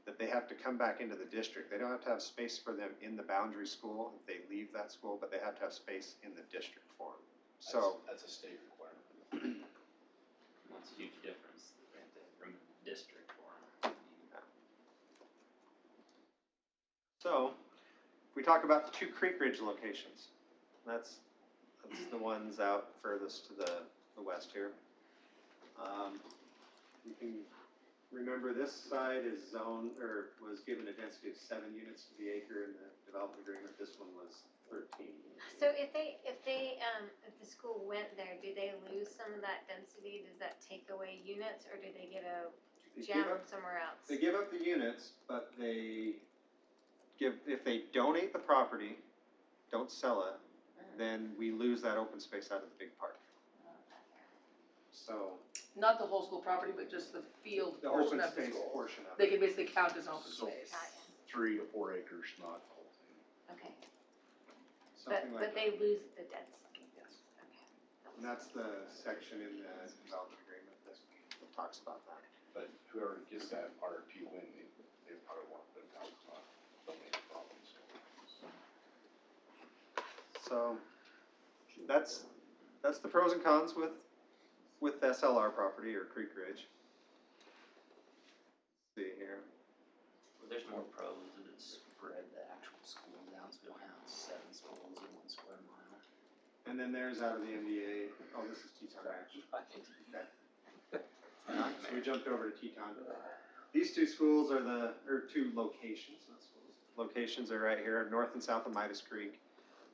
that they have to come back into the district. They don't have to have space for them in the boundary school if they leave that school, but they have to have space in the district for them. So That's a state requirement. That's a huge difference from district or. So, if we talk about the 2 Creek Ridge locations, that's the ones out furthest to the west here. You can remember this side was given a density of 7 units to the acre in the development agreement. This one was 13. So if the school went there, do they lose some of that density? Does that take away units, or do they get a They jam give them up- somewhere else? They give up the units, but they if they donate the property, don't sell it, then we lose that open space out of the big park. So, Not the whole school property, but just the field the portion open of the space school. portion of They it. can basically count as open So- space. 3 to 4 acres, not the whole thing. Okay, Something like but they lose the density. Yes. Okay. And that's the section in the development agreement that talks about that. But whoever gets that RFP win, they probably want to put it out, don't make problems. So, that's the pros and cons with SLR property or Creek Ridge. See here. Well, there's more pros that it's spread the actual school down, so we don't have 7 schools in 1 square mile. And then there's out of the MDA, oh, this is Teton Ranch. Okay. So we jumped over to Teton. These two schools are two locations, not schools. Locations are right here, north and south of Midas Creek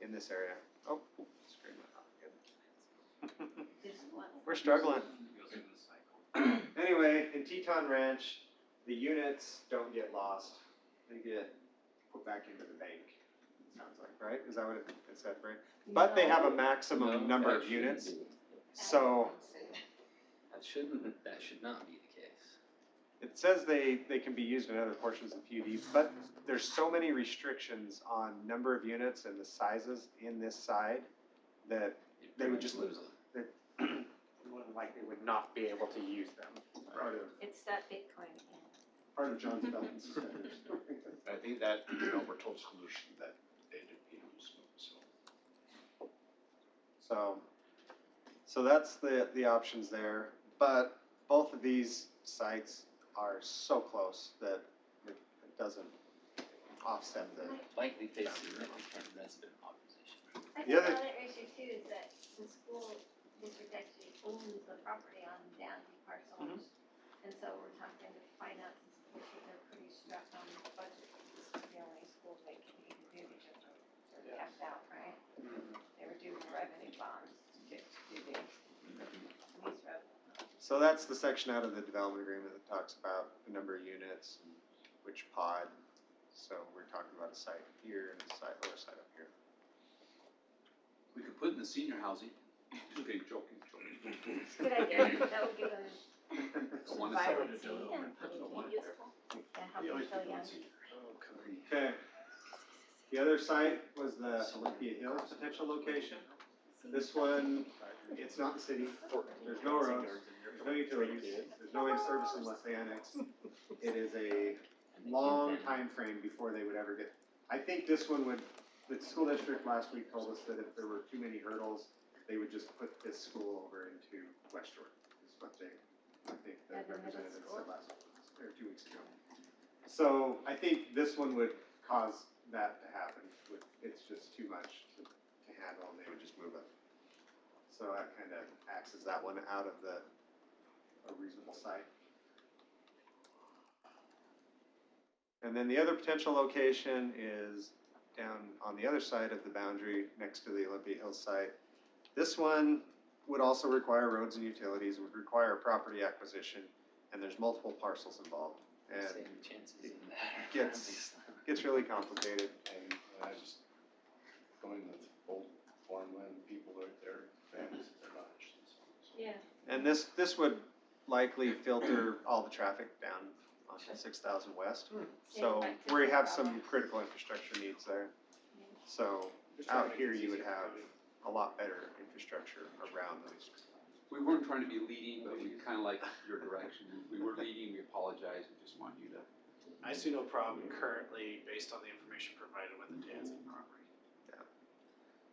in this area. Oh, screen went off again. We're struggling. Anyway, in Teton Ranch, the units don't get lost. They get put back into the bank, it sounds like, right? Is that what it said, right? But they have a maximum number of units, so That should not be the case. it says they can be used in other portions of PUD, but there's so many restrictions on number of units and the sizes in this side that they would just lose them. More than likely would not be able to use them. It's that Bitcoin again. Part of John's belt and suspenders. I think that, we're told solution that they did, so. So that's the options there, but both of these sites are so close that it doesn't offset the. Likely face significant resident opposition. I The think other- another issue too is that the school district actually owns the property on down parcels. And so we're talking to finance, they're pretty strapped on budget, this is the only school they can even do because they're capped out, right? They were doing revenue bonds to do these revenue. So that's the section out of the development agreement that talks about the number of units and which pod. So we're talking about a site here and a site, or a site up here. We could put it in the senior housing. Just kidding, joking. Good idea, that would give them Don't want some to sell it. vibrancy and Don't want it there. yeah, help them feel young. Okay. The other site was the Olympia Hills potential location. This one, it's not the city, there's no roads, there's no utilities, there's no in-service unless they annex. It is a long time frame before they would ever get, I think this one would, the school district last week told us that if there were too many hurdles, they would just put this school over into West Jordan, is what I think the representative said or 2 weeks ago. So I think this one would cause that to happen, it's just too much to handle, and they would just move it. So that kind of axes that one out of a reasonable site. And then the other potential location is down on the other side of the boundary, next to the Olympia Hills site. This one would also require roads and utilities, would require property acquisition, and there's multiple parcels involved. And Same chances in that. gets really complicated. And I just, going with old farmland people right there, families, they're not interested. So. Yeah. And this would likely filter all the traffic down onto 6,000 West. So we have some critical infrastructure needs there. So out here you would have a lot better infrastructure around those. We weren't trying to be leading, but we kind of like your direction. If we were leading, we apologize, we just want you to. I see no problem currently based on the information provided with the Danzig property.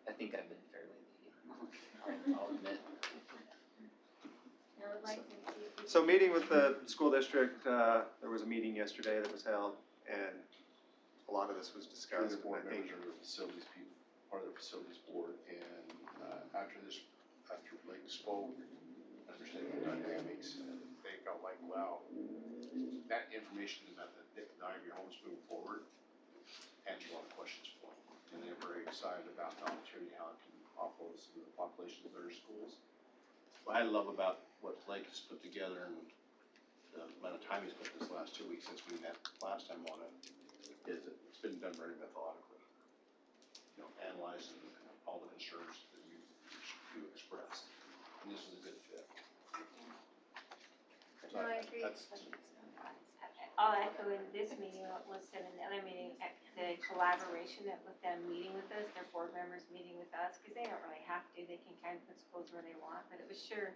I think I've been fairly leading. I'll admit. I would like to see if we So can- meeting with the school district, there was a meeting yesterday that was held, and a lot of this was discussed. The board and I think members are the facilities people, part of the facilities board, and after Blake spoke, understanding the dynamics, they felt like, wow, that information about the dive your homes moving forward, answer a lot of questions for them. and they're very excited about the opportunity, how it can offload some of the population of their schools. What I love about what Blake has put together and the amount of time he's put this last 2 weeks since we met last time on it, is that it's been done very methodically. You know, analyzing all the concerns that you expressed, and this is a good fit. No, I agree. That's- I'll echo in this meeting what was said in the other meeting, the collaboration that with them meeting with us, their board members meeting with us, cause they don't really have to, they can kind of put schools where they want, but it was sure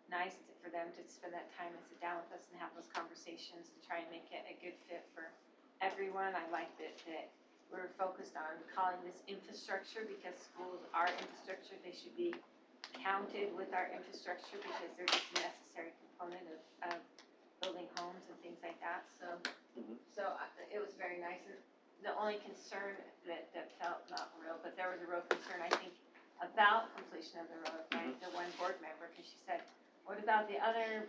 nice for them to spend that time and sit down with us and have those conversations and try and make it a good fit for everyone. I like that we're focused on calling this infrastructure because schools are infrastructure, they should be counted with our infrastructure because they're just a necessary component of building homes and things like that, so it was very nice. And the only concern that felt not real, but there was a real concern, I think, about completion of the road, by the one board member, cause she said, what about the other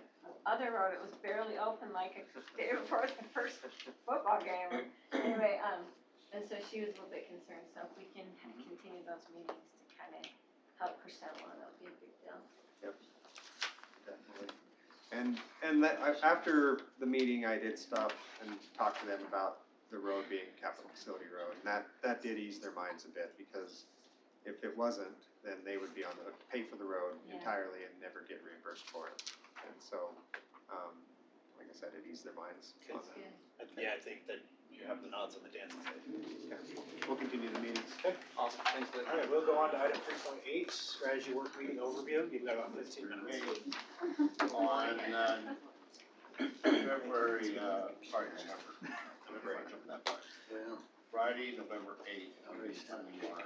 road, it was barely open like a day before the first football game. Anyway, and so she was a little bit concerned, so if we can continue those meetings to kinda help push that one, that would be a big deal. Definitely. And that, after the meeting, I did stop and talk to them about the road being Capital Facility Road, and that did ease their minds a bit, because if it wasn't, then they would be on the hook to pay for the road entirely and never get reimbursed for it. And so, like I said, it eased their minds on that. Yeah, I think that you have the nods on the dancing side. Okay. We'll continue the meetings. Okay. Awesome, thanks, Blake. Alright, we'll go on to item 3.8, strategy work meeting overview. You've got about 15 minutes. On, February, sorry, November, I'm jumping that far. Friday, November 8th, is having our,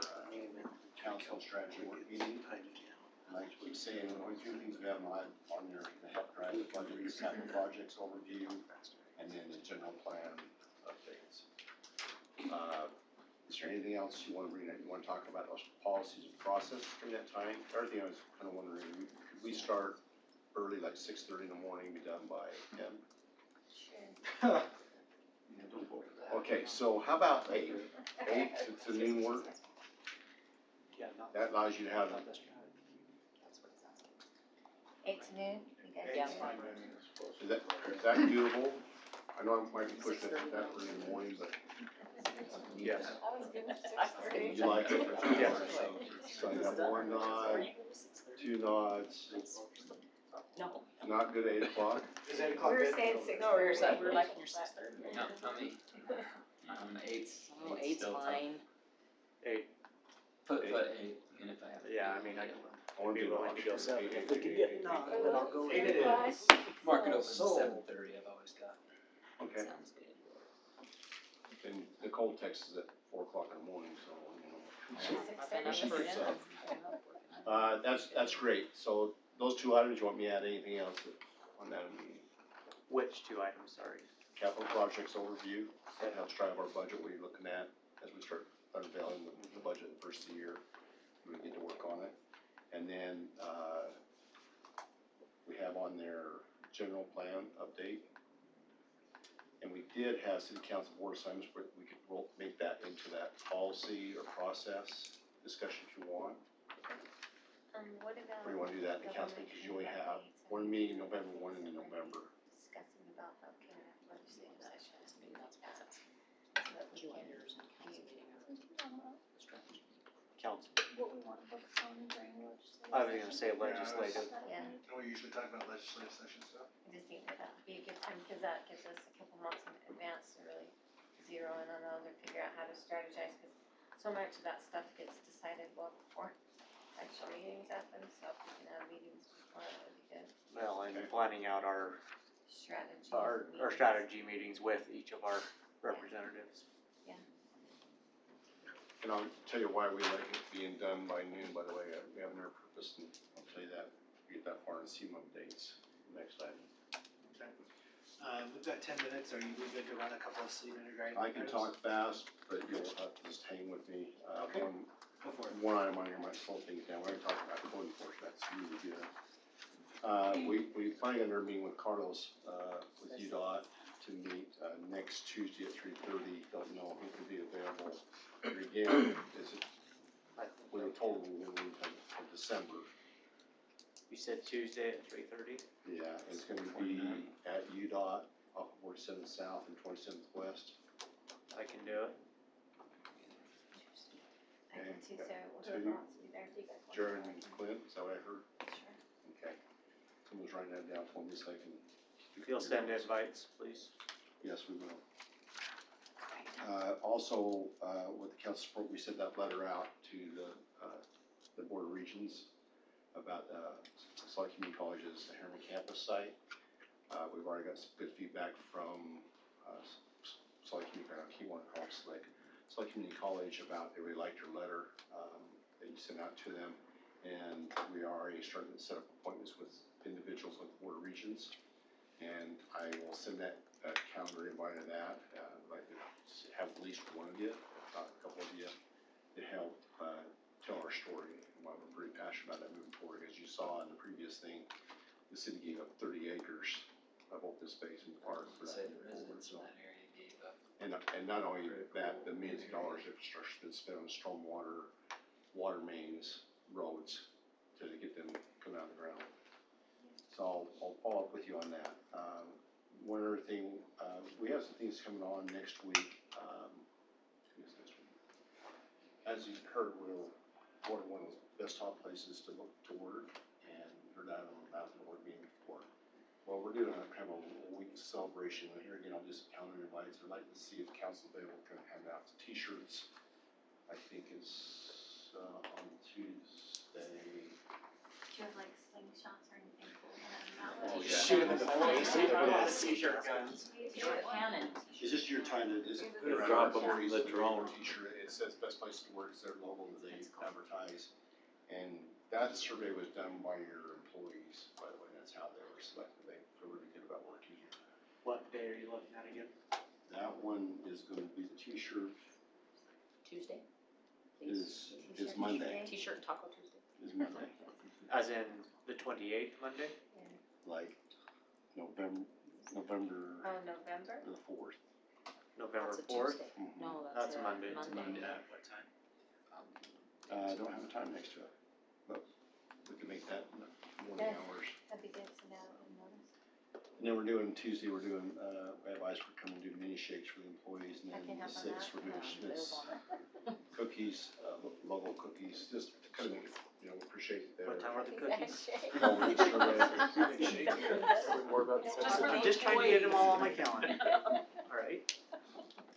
council strategy work meeting. Like we say, the only two things we have on there to help drive the budget, capital projects overview, and then the general plan updates. Is there anything else you wanna bring up, you wanna talk about those policies and process during that time? Everything I was kinda wondering, could we start early, like 6:30 in the morning, be done by 10? Sure. Okay, so how about 8? 8 to noon work? That allows you to have, 8 to noon, you guys? Yeah. is that doable? I know I might be pushing it that early in the morning, but. Yes. I was good with 6:30. You like it? Yes. So you have 1 nod, 2 nods, No. not good at 8 o'clock? Is 8 We were saying 6:30. No, we were liking your 6:30. No, tell me. 8's. Oh, 8's fine. 8. Put 8, and if I have. Yeah, I mean, I I wanna be do willing to go 7. If we could get 9, then I'll go 8 It it is. is. Mark it open to So- 7:30, I've always got. Okay. Sounds good. And Nicole texts at 4 o'clock in the morning, so, you know. 6:30. That's great. So those 2 items, you want me to add anything else on that meeting? Which 2 items, sorry? Capital projects overview, that helps drive our budget, what you're looking at as we start unveiling the budget the first of the year. We get to work on it. And then, we have on there general plan update. And we did have city council board assignments, but we could make that into that policy or process discussion if you want. What about? Or you wanna do that in the council, because you only have 1 meeting in November, 1 in November. Discussing about healthcare at legislative sessions. Council. What we want to focus on during legislative. I was gonna say legislative. Yeah, And we usually talk about legislative session stuff. I just think that would be a good time, because that gives us a couple months in advance to really zero in on those or figure out how to strategize, because so much of that stuff gets decided well before actual meetings happen, so if we can have meetings before, that would be good. Well, and planning out our Strategies. our strategy meetings with each of our representatives. And I'll tell you why we like it being done by noon, by the way, we have another purpose, and I'll tell you that, we get that far and see them updates, next item. Okay. We've got 10 minutes, are you good to run a couple of city manager items? I can talk fast, but you'll have to just hang with me. Okay. Go for it. One item on here, my slow things down, we're gonna talk about code enforcement, that's really good. We finally got another meeting with Carlos, with UDOT to meet, next Tuesday at 3:30. Don't know who could be available. But again, we were told we were going to December. You said Tuesday at 3:30? Yeah, it's gonna be at UDOT, off 47th South and 27th West. I can do it. I can too, so Two. whoever wants to be there, if you guys want. Jared and Clint, is that what I heard? Sure. Okay. Someone's writing that down for me so I can. If you'll send invites, please. Yes, we will. Also, with the council support, we sent that letter out to the Board of Regents about, Salt Community College's Harriman campus site. We've already got some good feedback from, Salt Community, I keep wanting to call it SLIC, Salt Community College about, they really liked your letter, that you sent out to them. And we are already starting to set up appointments with individuals with the Board of Regents. And I will send that calendar invite to that. I'd like to have at least one of you, if not a couple of you, to help tell our story. And why we're pretty passionate about that moving forward. As you saw in the previous thing, the city gave up 30 acres of open space in the park for that. Say the residents in that area gave up. And not only that, the millions of dollars infrastructure's been spent on stormwater, water mains, roads to get them come out of the ground. So I'll follow up with you on that. One other thing, we have some things coming on next week. As you've heard, we're one of the best top places to look to work, and heard that on the mountain board meeting before. Well, we're doing a kind of a week celebration. Here again, I'll do some calendar invites. I'd like to see if council available can hand out t-shirts. I think it's on Tuesday. Do you have like slingshots or anything cool? Oh, yeah. Shoot him in the face. T-shirt guns. T-shirt cannon. Is this your time to, is it? Gonna drop them from the drone. T-shirt, it says best place to work, it's their logo that they advertise. And that survey was done by your employees, by the way, that's how they were selected, they feel really good about working here. What day are you looking at again? That one is gonna be the t-shirt, Tuesday? is T-shirt Monday, T-shirt and Taco Tuesday. is Monday, As in the 28th Monday? like November November? the 4th. November That's a 4th? Tuesday. No, That's that's a Monday. Monday. What time? I don't have a time next to it, but we can make that morning hours. That'd be good to know and notice. And then we're doing Tuesday, we're doing, we have ice, we're coming to do mini shakes for the employees, and I then can the help on 6th, that. we're doing Schmidt's cookies, local cookies, just to kind of make it, appreciate their. What time are the cookies? More about the Just for the I'm just trying to get them all on my calendar. Alright.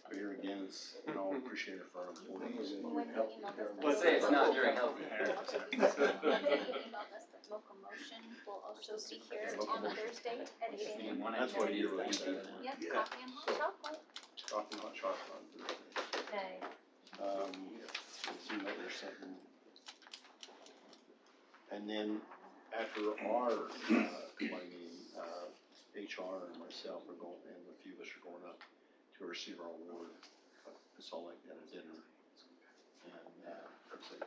But here again, it's, appreciate it for our employees. When you emailed us the. Let's say it's not during health care. When you emailed us the locomotion, will also be here on Thursday at 8 a.m. That's what you're really doing. Yep, coffee and hot chocolate. Coffee, hot chocolate on Thursday. Nice. It seemed like there's something. And then after our, meeting, HR and myself are going, and a few of us are going up to receive our award. It's all like that at dinner. And,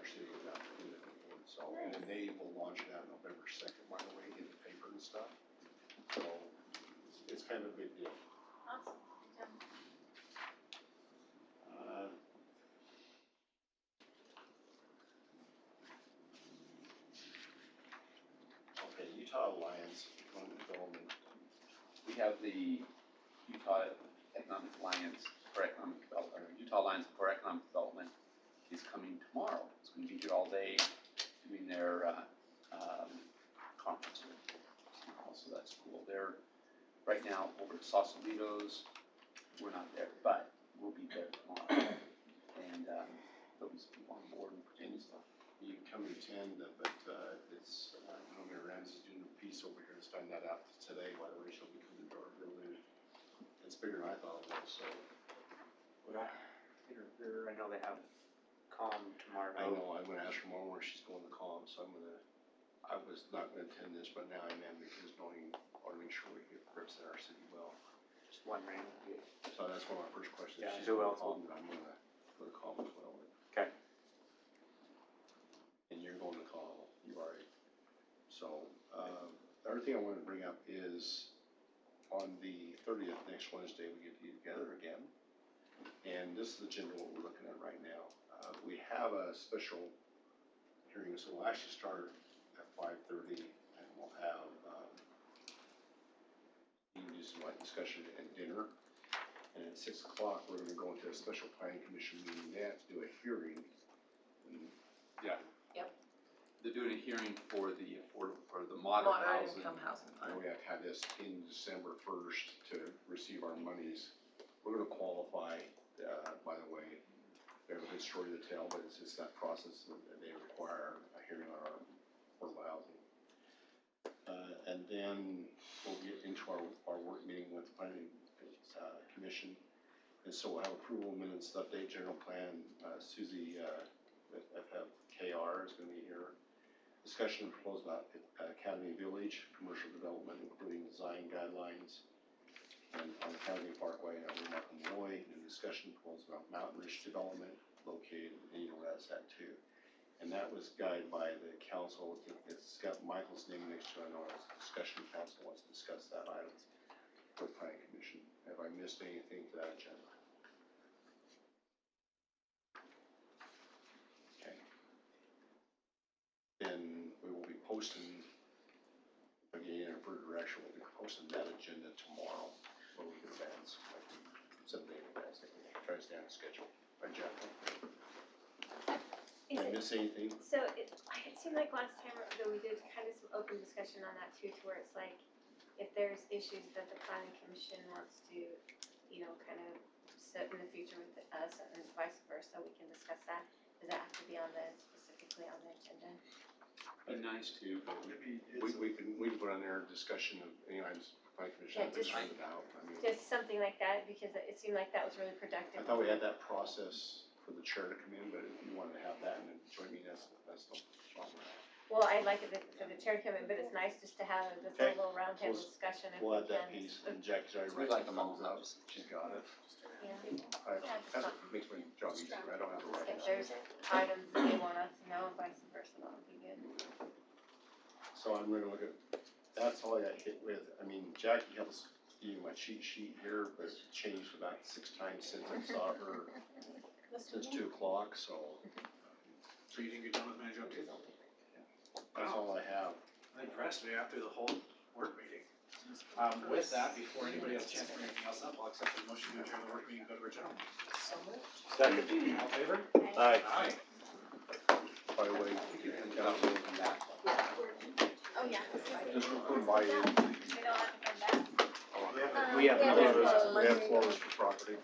receive it out to the award. So, and then they will launch it out November 2nd, by the way, in the paper and stuff. So, it's kind of a big deal. Awesome. Good job. Okay, Utah Alliance Economic Development. We have the Utah Economic Alliance for Economic Development, or Utah Alliance for Economic Development is coming tomorrow. It's gonna be here all day doing their, conference here tomorrow, so that's cool. They're right now over at Sausalito's. We're not there, but we'll be there tomorrow. And, there'll be some people on board and presenting stuff. You can come and attend, but it's, Naomi Ramsey's doing a piece over here, to find that out today, by the way, she'll be coming to our building. It's bigger than I thought it was, so. I know they have COM tomorrow. I know, I'm gonna ask her more where she's going to call, so I was not gonna attend this, but now I am, because I wanna make sure we represent our city well. Just one random. So that's one of my first questions. Yeah, She's who gonna else call, will- but I'm gonna go to call as well. Okay. And you're going to call, you already. So, the other thing I wanted to bring up is, on the 30th, next Wednesday, we get together again. And this is the agenda what we're looking at right now. We have a special hearing, so we'll actually start at 5:30 and we'll have, you can do some light discussion and dinner. And at 6 o'clock, we're gonna go into a special planning commission meeting. They have to do a hearing. Yeah. Yep. They're doing a hearing for the moderate housing. income housing And we have to have this in December 1st to receive our monies. We're gonna qualify, by the way. We have a good story to tell, but it's just that process that they require a hearing on our affordable housing. And then we'll get into our work meeting with the planning commission. And so we'll have approval minutes, update general plan, Susie, FFKR is gonna be here. Discussion proposed about Academy Village, commercial development, including design guidelines. And on Academy Parkway, Mark and Lloyd, and discussion proposed about Mountain Ridge development located, and you know where that's at too. And that was guided by the council, it's got Michael's name next to it, I know it's discussion council wants to discuss that item with planning commission. Have I missed anything to that agenda? Okay. Then we will be posting, again, in further direction, we'll be posting that agenda tomorrow, so we can advance, like 7 days advance, try to stay on schedule. Right, Jeff? Did I miss anything? So it seemed like last time that we did kind of some open discussion on that too, to where it's like, if there's issues that the planning commission wants to, you know, kind of set in the future with us and vice versa, we can discuss that. Does that have to be specifically on the agenda? Be nice to, but we can put on there a discussion of any items planning commission Yeah, is concerned about. I mean, Just something like that, because it seemed like that was really productive. I thought we had that process for the chair to come in, but if you wanted to have that and then join me, that's no problem. Well, I'd like it for the chair to come in, but it's nice just to have this Okay. little round table We'll- discussion if We'll we add that can. piece, and Jack's already We writing like the them all. thumbs up, she's got it. Yeah. That's what makes my job easier, I don't have to write If it. there's items that they want us to know, and vice versa, that would be good. So I'm gonna look at, that's all I got hit with. I mean, Jackie helps you my cheat sheet here, but it's changed about 6 times since I saw her, since 2 o'clock, so. So you think you're done with manager updates? That's all I have. That impressed me after the whole work meeting. With that, before anybody has a chance to bring anything else up, I'll accept the motion to adjourn the work meeting and go to our general meeting. Second. All in favor? Aye. Aye. By the way, you can count on that. Oh, yeah. Just put by you. We don't have to come back. We have Yeah, closed. closed. We have closed for property.